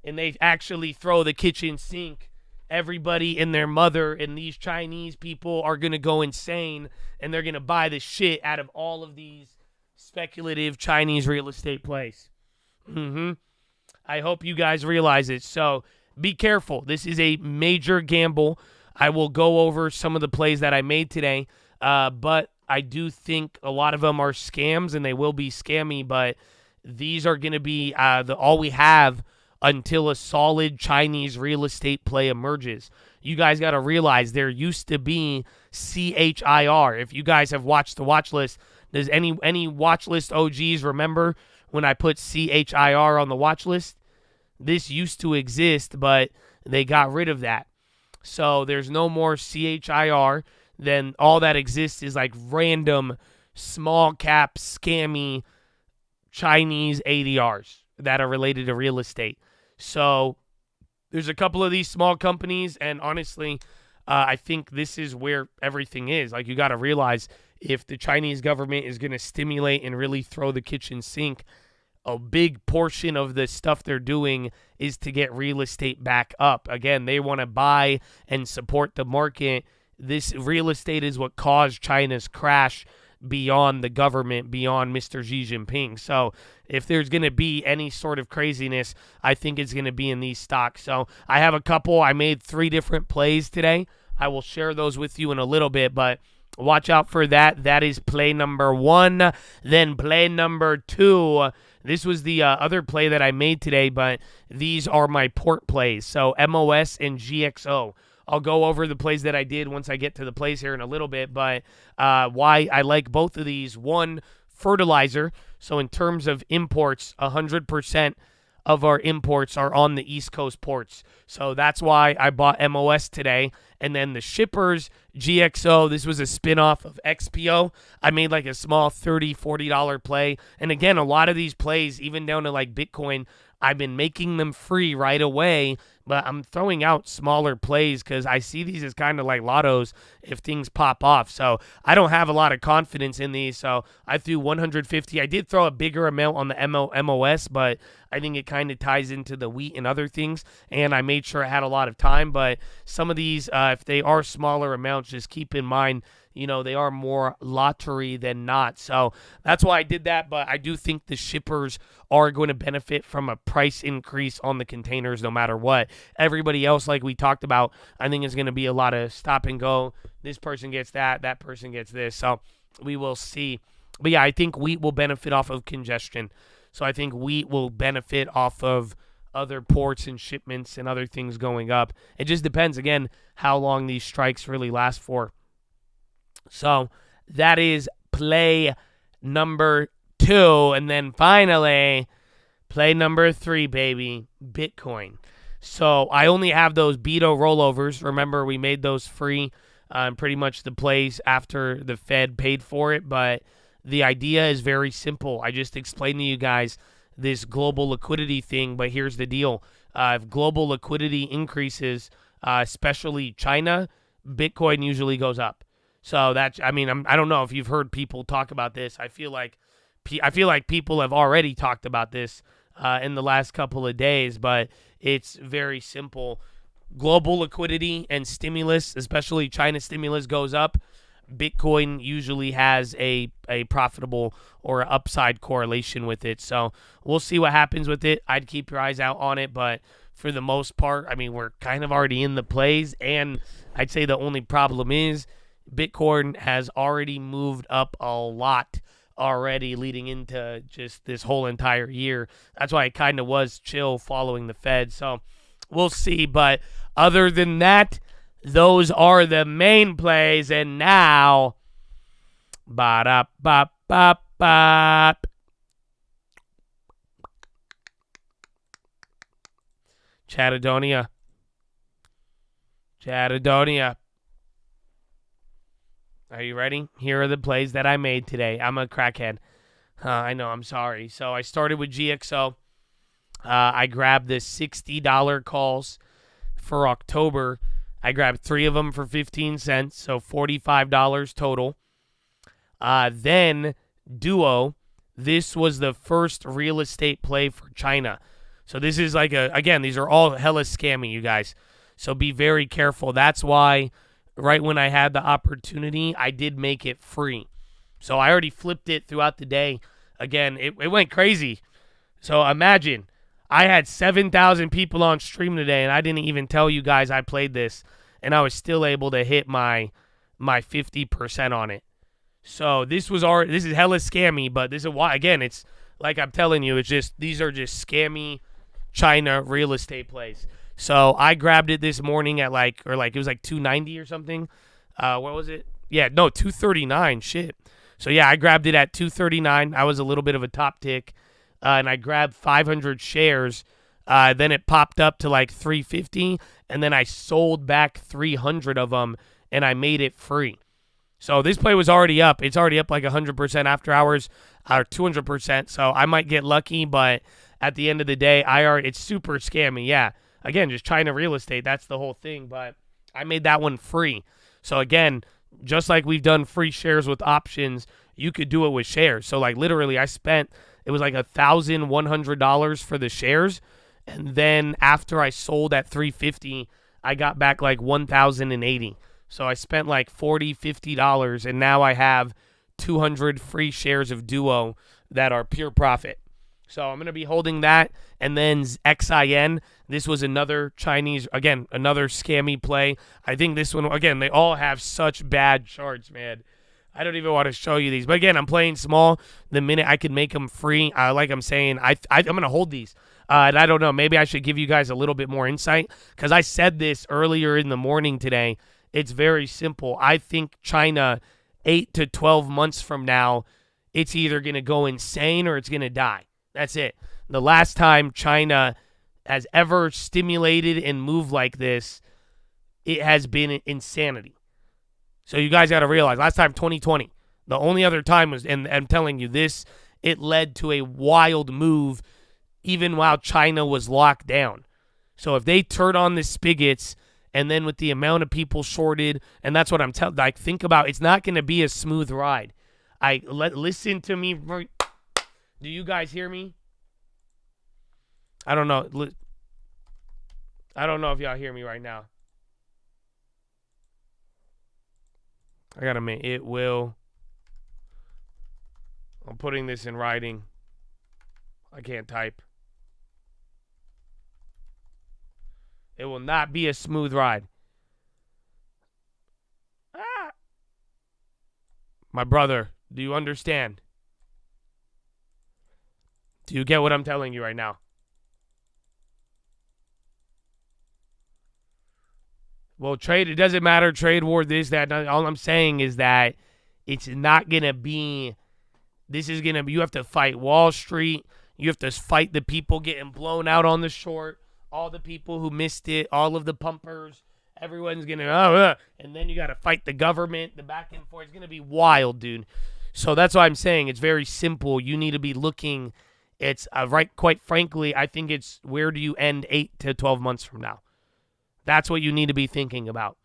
and they actually throw the kitchen sink, everybody and their mother and these Chinese people are going to go insane, and they're going to buy the shit out of all of these speculative Chinese real estate plays. I hope you guys realize it. So be careful. This is a major gamble. I will go over some of the plays that I made today, but I do think a lot of them are scams, and they will be scammy, but these are going to be all we have until a solid Chinese real estate play emerges. You guys got to realize there used to be CHIR. If you guys have watched the Watchlist, does any Watchlist OGs remember when I put CHIR on the Watchlist? This used to exist, but they got rid of that. So there's no more CHIR. Then all that exists is like random small cap scammy Chinese ADRs that are related to real estate. So there's a couple of these small companies, and honestly, I think this is where everything is. Like, you got to realize, if the Chinese government is going to stimulate and really throw the kitchen sink, a big portion of the stuff they're doing is to get real estate back up. Again, they want to buy and support the market. This real estate is what caused China's crash beyond the government, beyond Mr. Xi Jinping. So if there's going to be any sort of craziness, I think it's going to be in these stocks. So I have a couple. I made 3 different plays today. I will share those with you in a little bit, but watch out for that. That is play number 1. Then play number 2. This was the other play that I made today, but these are my port plays. So MOS and GXO. I'll go over the plays that I did once I get to the plays here in a little bit, but why I like both of these. One, fertilizer. So in terms of imports, 100% of our imports are on the East Coast ports. So that's why I bought MOS today. And then the shippers, GXO, this was a spinoff of XPO. I made like a small $30, $40 play. And again, a lot of these plays, even down to like Bitcoin, I've been making them free right away, but I'm throwing out smaller plays because I see these as kind of like lottos if things pop off. So I don't have a lot of confidence in these. So I threw 150. I did throw a bigger amount on the MOS, but I think it kind of ties into the wheat and other things. And I made sure I had a lot of time. But some of these, if they are smaller amounts, just keep in mind, they are more lottery than not. So that's why I did that. But I do think the shippers are going to benefit from a price increase on the containers no matter what. Everybody else, like we talked about, I think is going to be a lot of stop and go. This person gets that person gets this. So we will see. But yeah, I think wheat will benefit off of congestion. So I think wheat will benefit off of other ports and shipments and other things going up. It just depends, again, how long these strikes really last for. So that is play number 2. And then finally, play number 3, baby, Bitcoin. So I only have those Beto rollovers. Remember, we made those free, pretty much the plays after the Fed paid for it. But the idea is very simple. I just explained to you guys this global liquidity thing. But here's the deal. If global liquidity increases, especially China, Bitcoin usually goes up. So that's, I don't know if you've heard people talk about this. I feel like people have already talked about this in the last couple of days, but it's very simple. Global liquidity and stimulus, especially China stimulus, goes up. Bitcoin usually has a profitable or upside correlation with it. So we'll see what happens with it. I'd keep your eyes out on it, but for the most part, we're kind of already in the plays, and I'd say the only problem is Bitcoin has already moved up a lot already leading into just this whole entire year. That's why it kind of was chill following the Fed. So we'll see. But Other than that, those are the main plays. And now, ba-da-ba-ba-ba. Chattadonia. Are you ready? Here are the plays that I made today. I'm a crackhead. I know, I'm sorry. So I started with GXO. I grabbed the $60 calls for October. I grabbed 3 of them for 15 cents, so $45 total. Then Duo. This was the first real estate play for China. So this is like again, these are all hella scammy, you guys. So be very careful. That's why right when I had the opportunity, I did make it free. So I already flipped it throughout the day. Again, it went crazy. So imagine, I had 7,000 people on stream today, and I didn't even tell you guys I played this, and I was still able to hit my 50% on it. So this is hella scammy, but this is why, again, it's like I'm telling you, these are just scammy China real estate plays. So I grabbed it this morning at it was like 290 or something. What was it? Yeah, no, 239. Shit. So yeah, I grabbed it at 239. I was a little bit of a top tick, and I grabbed 500 shares. Then it popped up to like 350, and then I sold back 300 of them, and I made it free. So this play was already up. It's already up like 100% after hours, or 200%. So I might get lucky, but at the end of the day, it's super scammy. Yeah, again, just China real estate. That's the whole thing. But I made that one free. So again, just like we've done free shares with options, you could do it with shares. So like literally, it was like $1,100 for the shares, and then after I sold at 350, I got back like 1,080. So I spent like $40, $50, and now I have 200 free shares of Duo that are pure profit. So I'm going to be holding that. And then XIN, this was another Chinese, again, another scammy play. I think this one, again, they all have such bad charts, man. I don't even want to show you these. But again, I'm playing small. The minute I can make them free, like I'm saying, I'm going to hold these. And I don't know, maybe I should give you guys a little bit more insight, because I said this earlier in the morning today. It's very simple. I think China, 8 to 12 months from now, it's either going to go insane or it's going to die. That's it. The last time China has ever stimulated and moved like this, it has been insanity. So you guys got to realize, last time 2020, the only other time was, and I'm telling you this, it led to a wild move even while China was locked down. So if they turn on the spigots, and then with the amount of people shorted, and that's what I'm telling, like, think about, it's not going to be a smooth ride. Listen to me. Do you guys hear me? I don't know. I don't know if y'all hear me right now. I gotta make it will. I'm putting this in writing. I can't type. It will not be a smooth ride. My brother, do you understand? Do you get what I'm telling you right now? Well, trade, it doesn't matter. Trade war, this, that. All I'm saying is that it's not going to be, this is going to be, you have to fight Wall Street. You have to fight the people getting blown out on the short, all the people who missed it, all of the pumpers. Everyone's going to, and then you got to fight the government, the back and forth. It's going to be wild, dude. So that's why I'm saying it's very simple. You need to be looking, it's right, quite frankly, I think it's where do you end 8 to 12 months from now? That's what you need to be thinking about.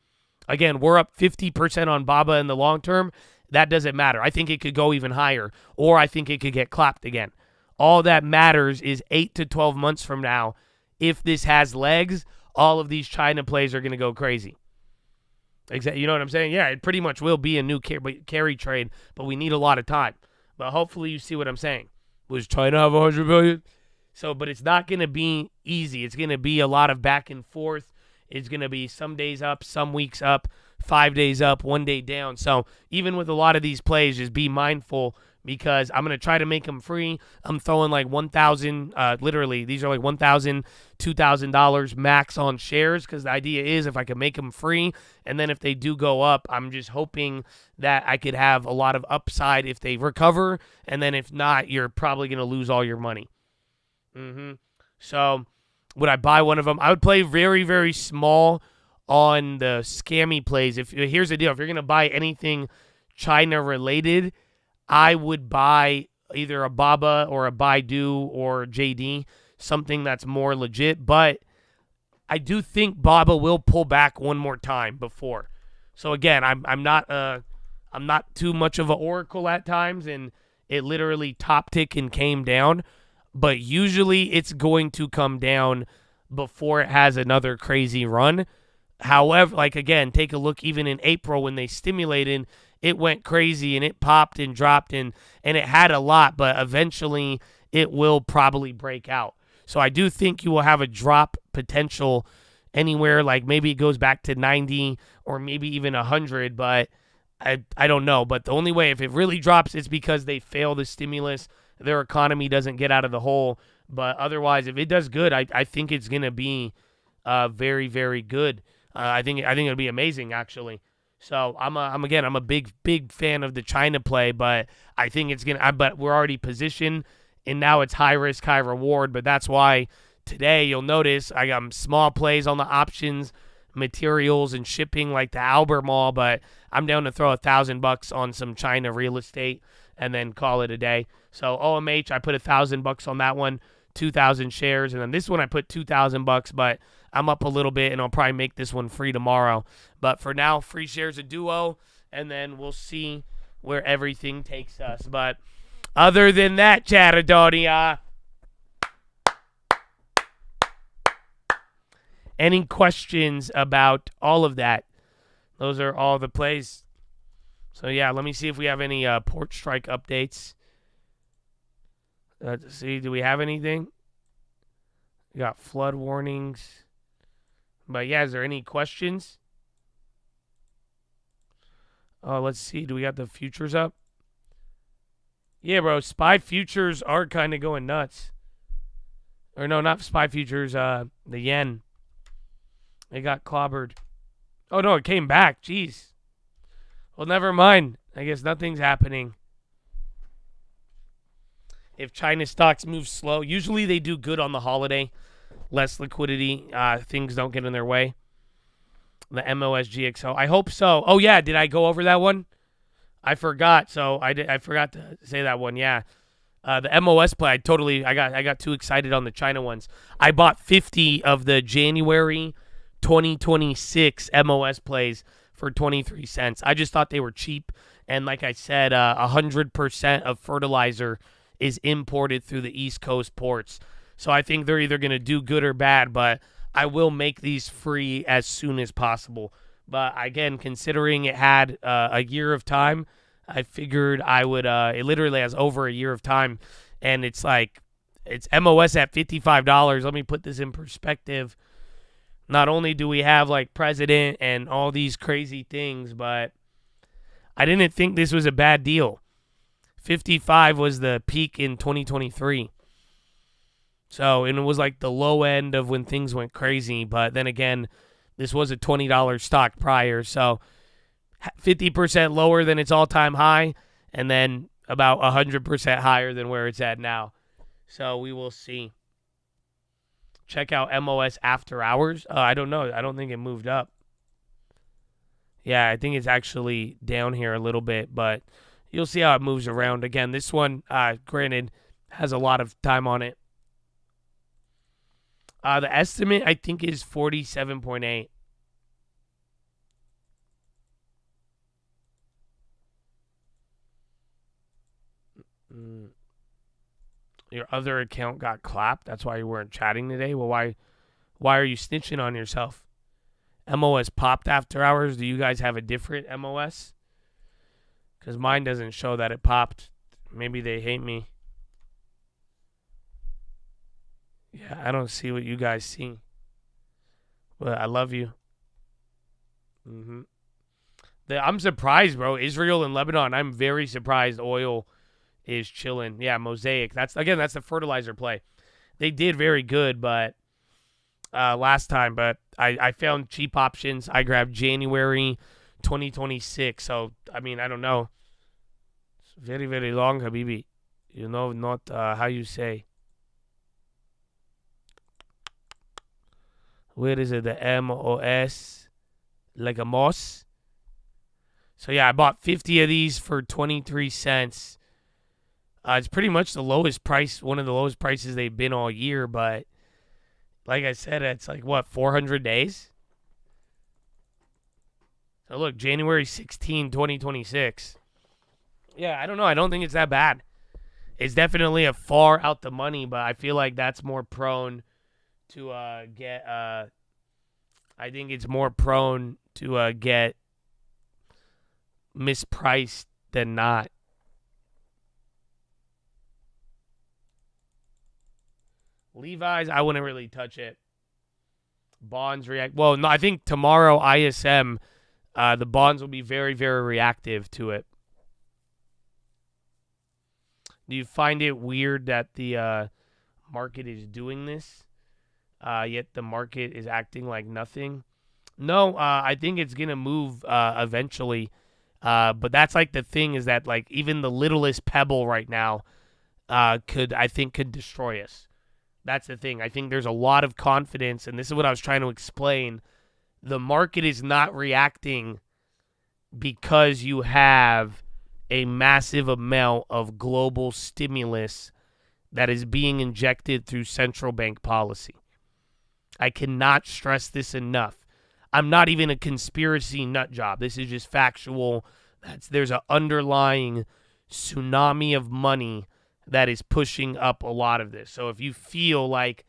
Again, we're up 50% on Baba in the long term. That doesn't matter. I think it could go even higher, or I think it could get clapped again. All that matters is 8 to 12 months from now, if this has legs, all of these China plays are going to go crazy. Exactly. You know what I'm saying? Yeah, it pretty much will be a new carry trade, but we need a lot of time. But hopefully you see what I'm saying. Was China have 100 billion? So, but it's not going to be easy. It's going to be a lot of back and forth. It's going to be some days up, some weeks up, 5 days up, 1 day down. So even with a lot of these plays, just be mindful. because I'm going to try to make them free. I'm throwing like 1,000, literally, these are like $1,000, $2,000 max on shares, because the idea is if I can make them free, and then if they do go up, I'm just hoping that I could have a lot of upside if they recover, and then if not, you're probably going to lose all your money. So would I buy one of them? I would play very, very small on the scammy plays. Here's the deal. If you're going to buy anything China related, I would buy either a Baba or a Baidu or JD, something that's more legit. But I do think Baba will pull back one more time before. So again, I'm not too much of an oracle at times, and it literally top tick and came down. But usually it's going to come down before it has another crazy run. However, like again, take a look even in April when they stimulated, it went crazy and it popped and dropped and it had a lot, but eventually it will probably break out. So I do think you will have a drop potential anywhere, like maybe it goes back to 90 or maybe even 100, but I don't know. But the only way, if it really drops, it's because they fail the stimulus, their economy doesn't get out of the hole. But otherwise, if it does good, I think it's going to be very, very good. I think it'll be amazing, actually. So I'm a big fan of the China play, but I think it's gonna. But we're already positioned, and now it's high risk, high reward. But that's why today you'll notice I got small plays on the options, materials, and shipping like the Albert Mall. But I'm down to throw $1,000 on some China real estate and then call it a day. So OMH, I put $1,000 on that one, 2,000 shares, and then this one I put $2,000, but I'm up a little bit, and I'll probably make this one free tomorrow. But for now, free shares a duo, and then we'll see where everything takes us. But other than that, Chatadonia, any questions about all of that? Those are all the plays. So, yeah, let me see if we have any port strike updates. Let's see, do we have anything? We got flood warnings. But, yeah, is there any questions? Oh, let's see. Do we got the futures up? Yeah, bro. SPY futures are kind of going nuts. Or, no, not SPY futures. The yen. It got clobbered. Oh, no, it came back. Jeez. Well, never mind. I guess nothing's happening. If China stocks move slow, usually they do good on the holiday. Less liquidity. Things don't get in their way. The MOSGXO. I hope so. Oh, yeah. Did I go over that one? I forgot. So I forgot to say that one. Yeah. The MOS play, I got too excited on the China ones. I bought 50 of the January 2026 MOS plays for 23 cents. I just thought they were cheap. And like I said, 100% of fertilizer is imported through the East Coast ports. So I think they're either going to do good or bad, but I will make these free as soon as possible. But again, considering it had a year of time, I figured I would, it literally has over a year of time. And it's like, it's MOS at $55. Let me put this in perspective. Not only do we have like president and all these crazy things, but I didn't think this was a bad deal. 55 was the peak in 2023. So, and it was like the low end of when things went crazy. But then again, this was a $20 stock prior. So 50% lower than its all-time high, and then about 100% higher than where it's at now. So we will see. Check out MOS after hours. I don't know. I don't think it moved up. Yeah, I think it's actually down here a little bit, but you'll see how it moves around. Again, this one, granted, has a lot of time on it. The estimate, I think, is 47.8. Your other account got clapped. That's why you weren't chatting today. Well, why are you snitching on yourself? MOS popped after hours. Do you guys have a different MOS? Because mine doesn't show that it popped. Maybe they hate me. Yeah, I don't see what you guys see. But I love you. I'm surprised, bro. Israel and Lebanon, I'm very surprised oil is chilling. Yeah, Mosaic. That's the fertilizer play. They did very good, but last time. But I found cheap options. I grabbed January 2026. So I mean, I don't know. It's very very long, Habibi. You know, not how you say. Where is it? The MOS, like a moss. So yeah, I bought 50 of these for 23 cents. It's pretty much the lowest price, one of the lowest prices they've been all year. But like I said, it's like, what, 400 days? So look, January 16, 2026. Yeah, I don't know. I don't think it's that bad. It's definitely a far out the money, but I feel like that's more prone to get I think it's more prone to get mispriced than not. Levi's, I wouldn't really touch it. Bonds react. Well, no, I think tomorrow ISM, the bonds will be very, very reactive to it. Do you find it weird that the market is doing this, yet the market is acting like nothing? No, I think it's going to move eventually. But that's like the thing is that like even the littlest pebble right now could destroy us. That's the thing. I think there's a lot of confidence, and this is what I was trying to explain. The market is not reacting because you have a massive amount of global stimulus that is being injected through central bank policy. I cannot stress this enough. I'm not even a conspiracy nut job. This is just factual. There's an underlying tsunami of money that is pushing up a lot of this. So if you feel like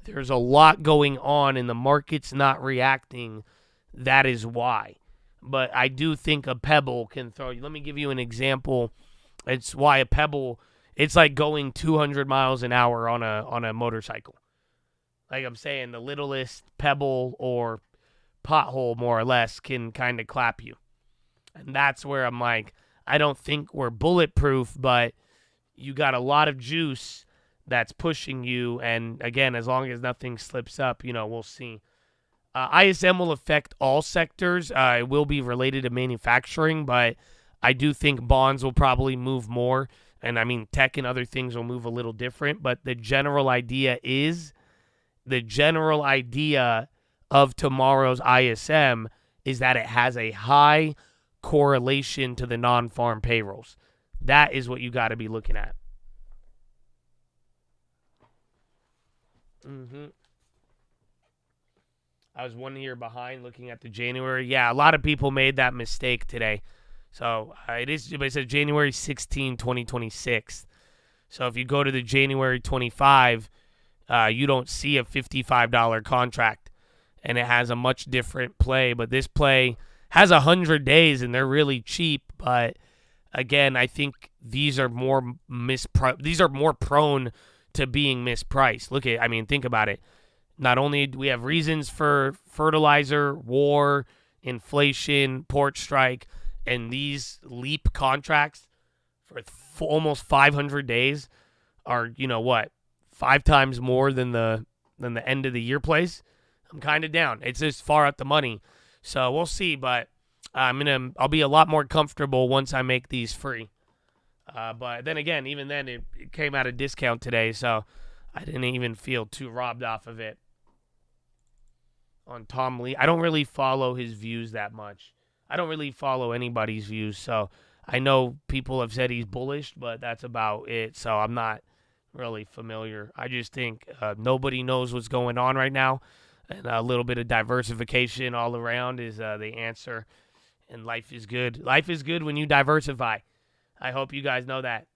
there's a lot going on and the market's not reacting, that is why. But I do think a pebble can throw you. Let me give you an example. It's why a pebble, it's like going 200 miles an hour on a motorcycle. Like I'm saying, the littlest pebble or pothole, more or less, can kind of clap you. And that's where I'm like, I don't think we're bulletproof, but you got a lot of juice that's pushing you. And again, as long as nothing slips up, we'll see. ISM will affect all sectors. It will be related to manufacturing, but I do think bonds will probably move more. And I mean, tech and other things will move a little different. But the general idea of tomorrow's ISM is that it has a high correlation to the non-farm payrolls. That is what you got to be looking at. I was 1 year behind looking at the January. Yeah, a lot of people made that mistake today. So it says January 16, 2026. So if you go to the January 25, you don't see a $55 contract. And it has a much different play. But this play has 100 days, and they're really cheap. But again, I think these are more prone to being mispriced. Think about it. Not only do we have reasons for fertilizer, war, inflation, port strike, and these leap contracts for almost 500 days are, 5 times more than the end of the year plays. I'm kind of down. It's just far out the money. So we'll see, but I'll be a lot more comfortable once I make these free. But then again, even then, it came at a discount today, so I didn't even feel too robbed off of it. On Tom Lee, I don't really follow his views that much. I don't really follow anybody's views, so I know people have said he's bullish, but that's about it, so I'm not really familiar. I just think nobody knows what's going on right now, and a little bit of diversification all around is the answer, and life is good. Life is good when you diversify. I hope you guys know that.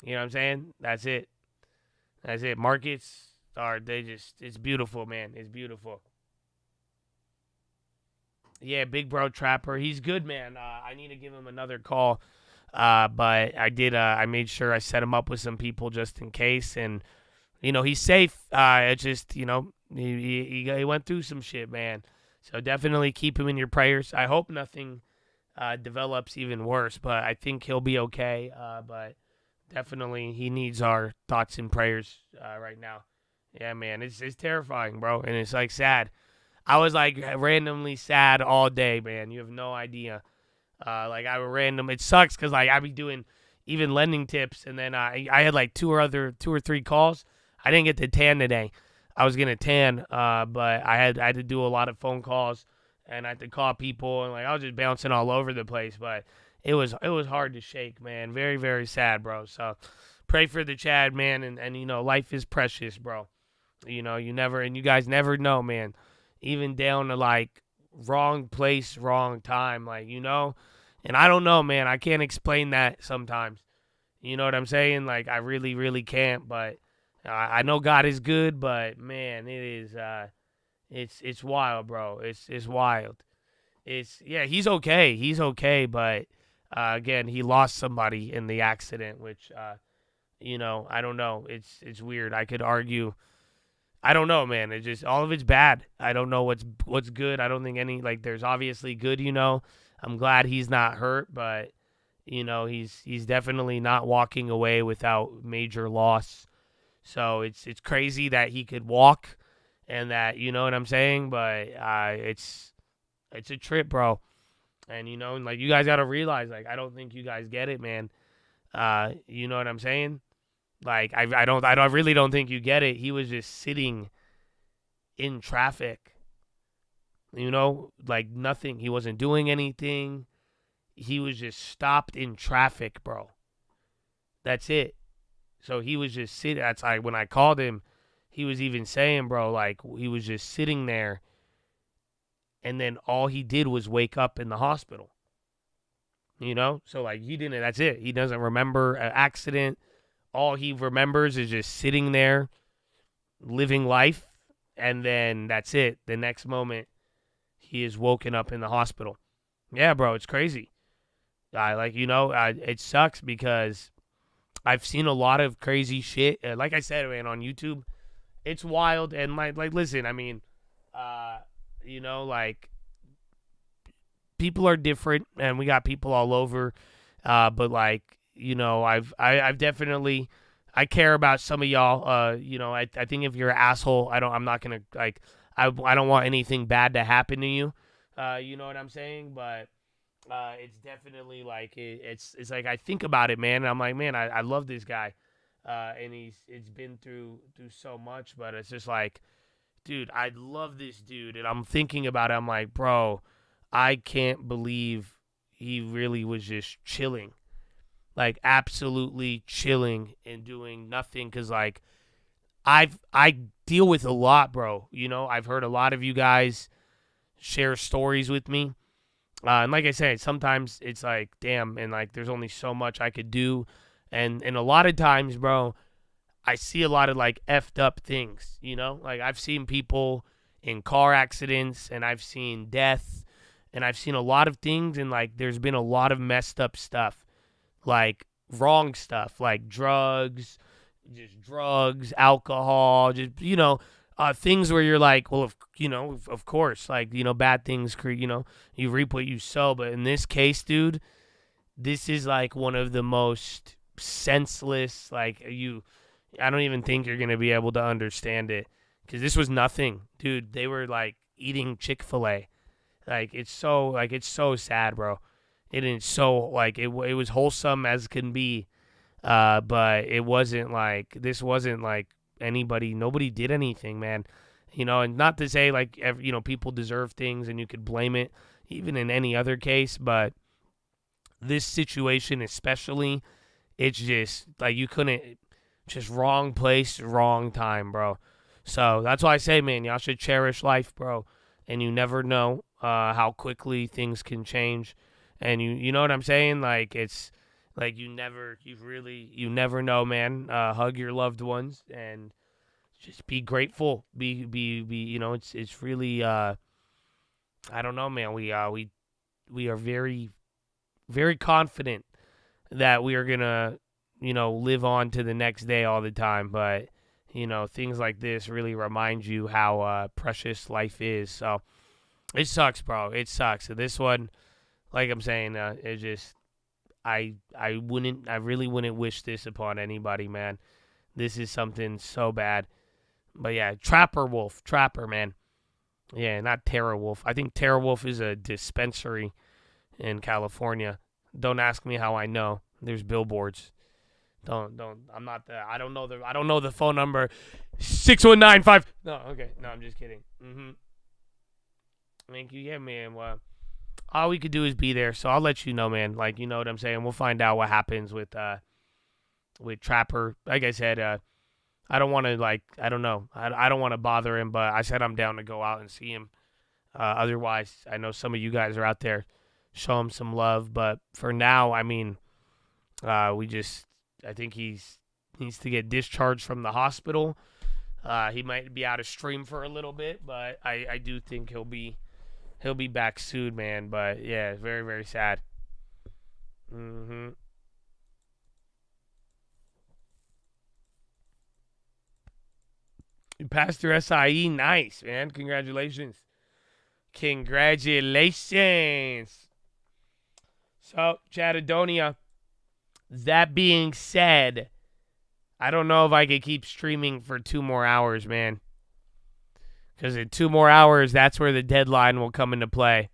You know what I'm saying? That's it. Markets it's beautiful, man. It's beautiful. Yeah, Big Bro Trapper. He's good, man. I need to give him another call. But I did. I made sure I set him up with some people just in case. And, he's safe. It's just, he went through some shit, man. So definitely keep him in your prayers. I hope nothing develops even worse, but I think he'll be okay. But definitely he needs our thoughts and prayers right now. Yeah, man, it's terrifying, bro, and it's like sad. I was like randomly sad all day, man. You have no idea. Like I would random. It sucks because like I be doing even lending tips, and then I had like two or three calls. I didn't get to tan today. I was gonna tan, but I had to do a lot of phone calls, and I had to call people, and like I was just bouncing all over the place. But it was hard to shake, man. Very, very sad, bro. So pray for the Chad, man, and you know life is precious, bro. You know you guys never know, man. Even down to like wrong place, wrong time, like you know. And I don't know, man. I can't explain that sometimes. You know what I'm saying? Like I really, really can't. But I know God is good, but man, it is it's wild, bro. It's wild. He's okay. He's okay, but again, he lost somebody in the accident, which you know, I don't know. It's weird. I could argue. I don't know, man. It's just all of it's bad. I don't know what's good. I don't think any like there's obviously good, you know. I'm glad he's not hurt, but you know, he's definitely not walking away without major loss. So it's crazy that he could walk and that, you know what I'm saying, but it's a trip, bro. And you know, like you guys got to realize like I don't think you guys get it, man. You know what I'm saying? Like I really don't think you get it. He was just sitting in traffic. You know, like nothing. He wasn't doing anything. He was just stopped in traffic, bro. That's it. So he was just sitting. That's like when I called him, he was even saying, bro, like he was just sitting there. And then all he did was wake up in the hospital. You know? So like he didn't, that's it. He doesn't remember an accident. All he remembers is just sitting there, living life. And then that's it. The next moment, he is woken up in the hospital. Yeah, bro, it's crazy. It sucks because I've seen a lot of crazy shit. Like I said, man, on YouTube, it's wild. And like listen, I mean, you know, like people are different, and we got people all over. But like, you know, I've definitely, I care about some of y'all. You know, I think if you're an asshole, I'm not gonna like. I don't want anything bad to happen to you. You know what I'm saying? But it's definitely like it's like I think about it, man. And I'm like, man, I love this guy, and it's been through so much. But it's just like, dude, I love this dude, and I'm thinking about it. I'm like, bro, I can't believe he really was just chilling, like absolutely chilling and doing nothing. Cause like I deal with a lot, bro. You know, I've heard a lot of you guys share stories with me. And like I said, sometimes it's like, damn, and like there's only so much I could do. And a lot of times, bro, I see a lot of like effed up things, you know? Like I've seen people in car accidents, and I've seen death, and I've seen a lot of things, and like there's been a lot of messed up stuff. Like wrong stuff, like drugs, alcohol, just, you know, things where you're like, well, of course, like, you know, bad things, you know, you reap what you sow. But in this case, dude, this is like one of the most senseless, like I don't even think you're going to be able to understand it, because this was nothing, dude. They were like eating Chick-fil-A. Like, it's so sad, bro. It is so, like, it was wholesome as can be. But it wasn't like, this wasn't like nobody did anything, man. You know, and not to say like, you know, people deserve things and you could blame it even in any other case, but this situation especially, it's just like you couldn't, just wrong place, wrong time, bro. So that's why I say, man, y'all should cherish life, bro. And you never know how quickly things can change. And you know what I'm saying? Like, it's like you never know, man. Hug your loved ones and just be grateful. Be you know, it's really I don't know, man. We are very, very confident that we are gonna, you know, live on to the next day all the time. But, you know, things like this really remind you how precious life is. So it sucks, bro. It sucks. So this one, like I'm saying, it just, I really wouldn't wish this upon anybody, man. This is something so bad. But yeah, Trapper, man. Yeah, not Terror Wolf. I think Terror Wolf is a dispensary in California. Don't ask me how I know. There's billboards. I don't know the phone number. 6195. No, okay. No, I'm just kidding. Thank you. Yeah, man. Well, all we could do is be there. So I'll let you know, man. Like, you know what I'm saying? We'll find out what happens with Trapper. Like I said, I don't want to, I don't know. I don't want to bother him, but I said I'm down to go out and see him. Otherwise, I know some of you guys are out there. Show him some love. But for now, I mean, I think he needs to get discharged from the hospital. He might be out of stream for a little bit, but I do think he'll be back soon, man. But yeah, very, very sad. You passed your SIE. Nice, man. Congratulations. So, Chattadonia, that being said, I don't know if I could keep streaming for 2 more hours, man. Because in 2 more hours, that's where the deadline will come into play.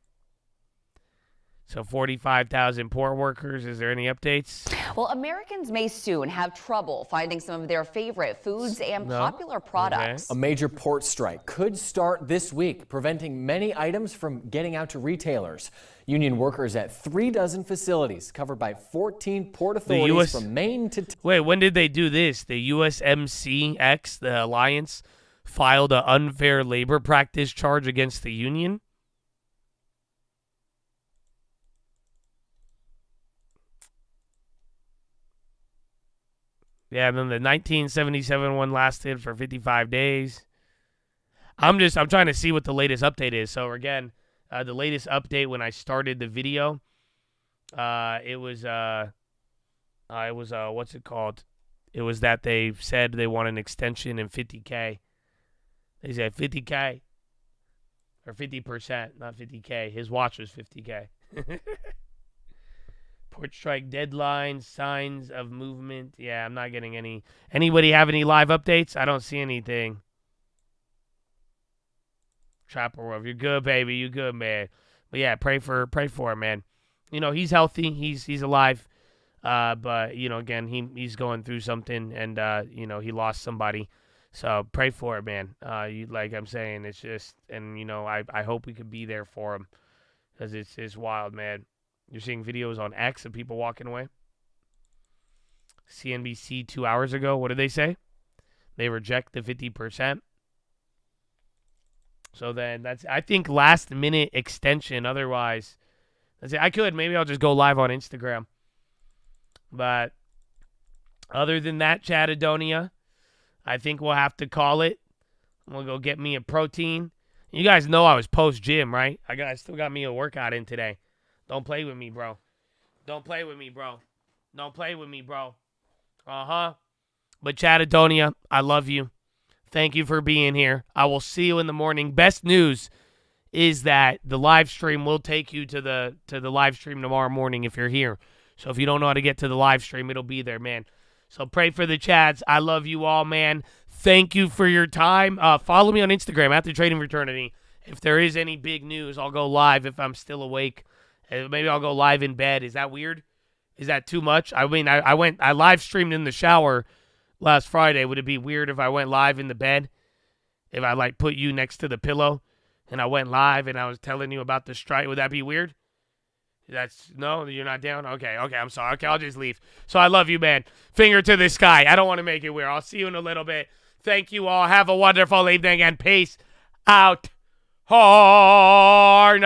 So 45,000 port workers. Is there any updates? Well, Americans may soon have trouble finding some of their favorite foods and popular products. Okay. A major port strike could start this week, preventing many items from getting out to retailers. Union workers at 3 dozen facilities covered by 14 port authorities from Maine to... Wait, when did they do this? The USMCX, the Alliance, filed an unfair labor practice charge against the union? Yeah, then the 1977 one lasted for 55 days. I'm trying to see what the latest update is. So again, the latest update when I started the video, it was what's it called? It was that they said they want an extension in 50K. They said 50K or 50%, not 50K. His watch was 50K. Port strike deadline, signs of movement. Yeah, I'm not getting any. Anybody have any live updates? I don't see anything. Trapper Wolf, you're good, baby. You good, man. But yeah, pray for him, man. You know, he's healthy. He's alive. But you know, again, he's going through something, and you know, he lost somebody. So pray for it, man. Like I'm saying, it's just, and you know, I hope we could be there for him, because it's wild, man. You're seeing videos on X of people walking away. CNBC 2 hours ago, what did they say? They reject the 50%. So then that's, I think, last minute extension. Otherwise, maybe I'll just go live on Instagram. But other than that, Chattadonia, I think we'll have to call it. We'll go get me a protein. You guys know I was post-gym, right? I still got me a workout in today. Don't play with me, bro. Don't play with me, bro. Don't play with me, bro. But Chattadonia, I love you. Thank you for being here. I will see you in the morning. Best news is that the live stream will take you to the live stream tomorrow morning if you're here. So if you don't know how to get to the live stream, it'll be there, man. So pray for the Chads. I love you all, man. Thank you for your time. Follow me on Instagram at The Trading Fraternity. If there is any big news, I'll go live if I'm still awake. Maybe I'll go live in bed. Is that weird? Is that too much? I mean, I live streamed in the shower last Friday. Would it be weird if I went live in the bed? If I put you next to the pillow and I went live and I was telling you about the strike, would that be weird? No, you're not down? Okay, I'm sorry. Okay, I'll just leave. So I love you, man. Finger to the sky. I don't want to make it weird. I'll see you in a little bit. Thank you all. Have a wonderful evening and peace out. Horna.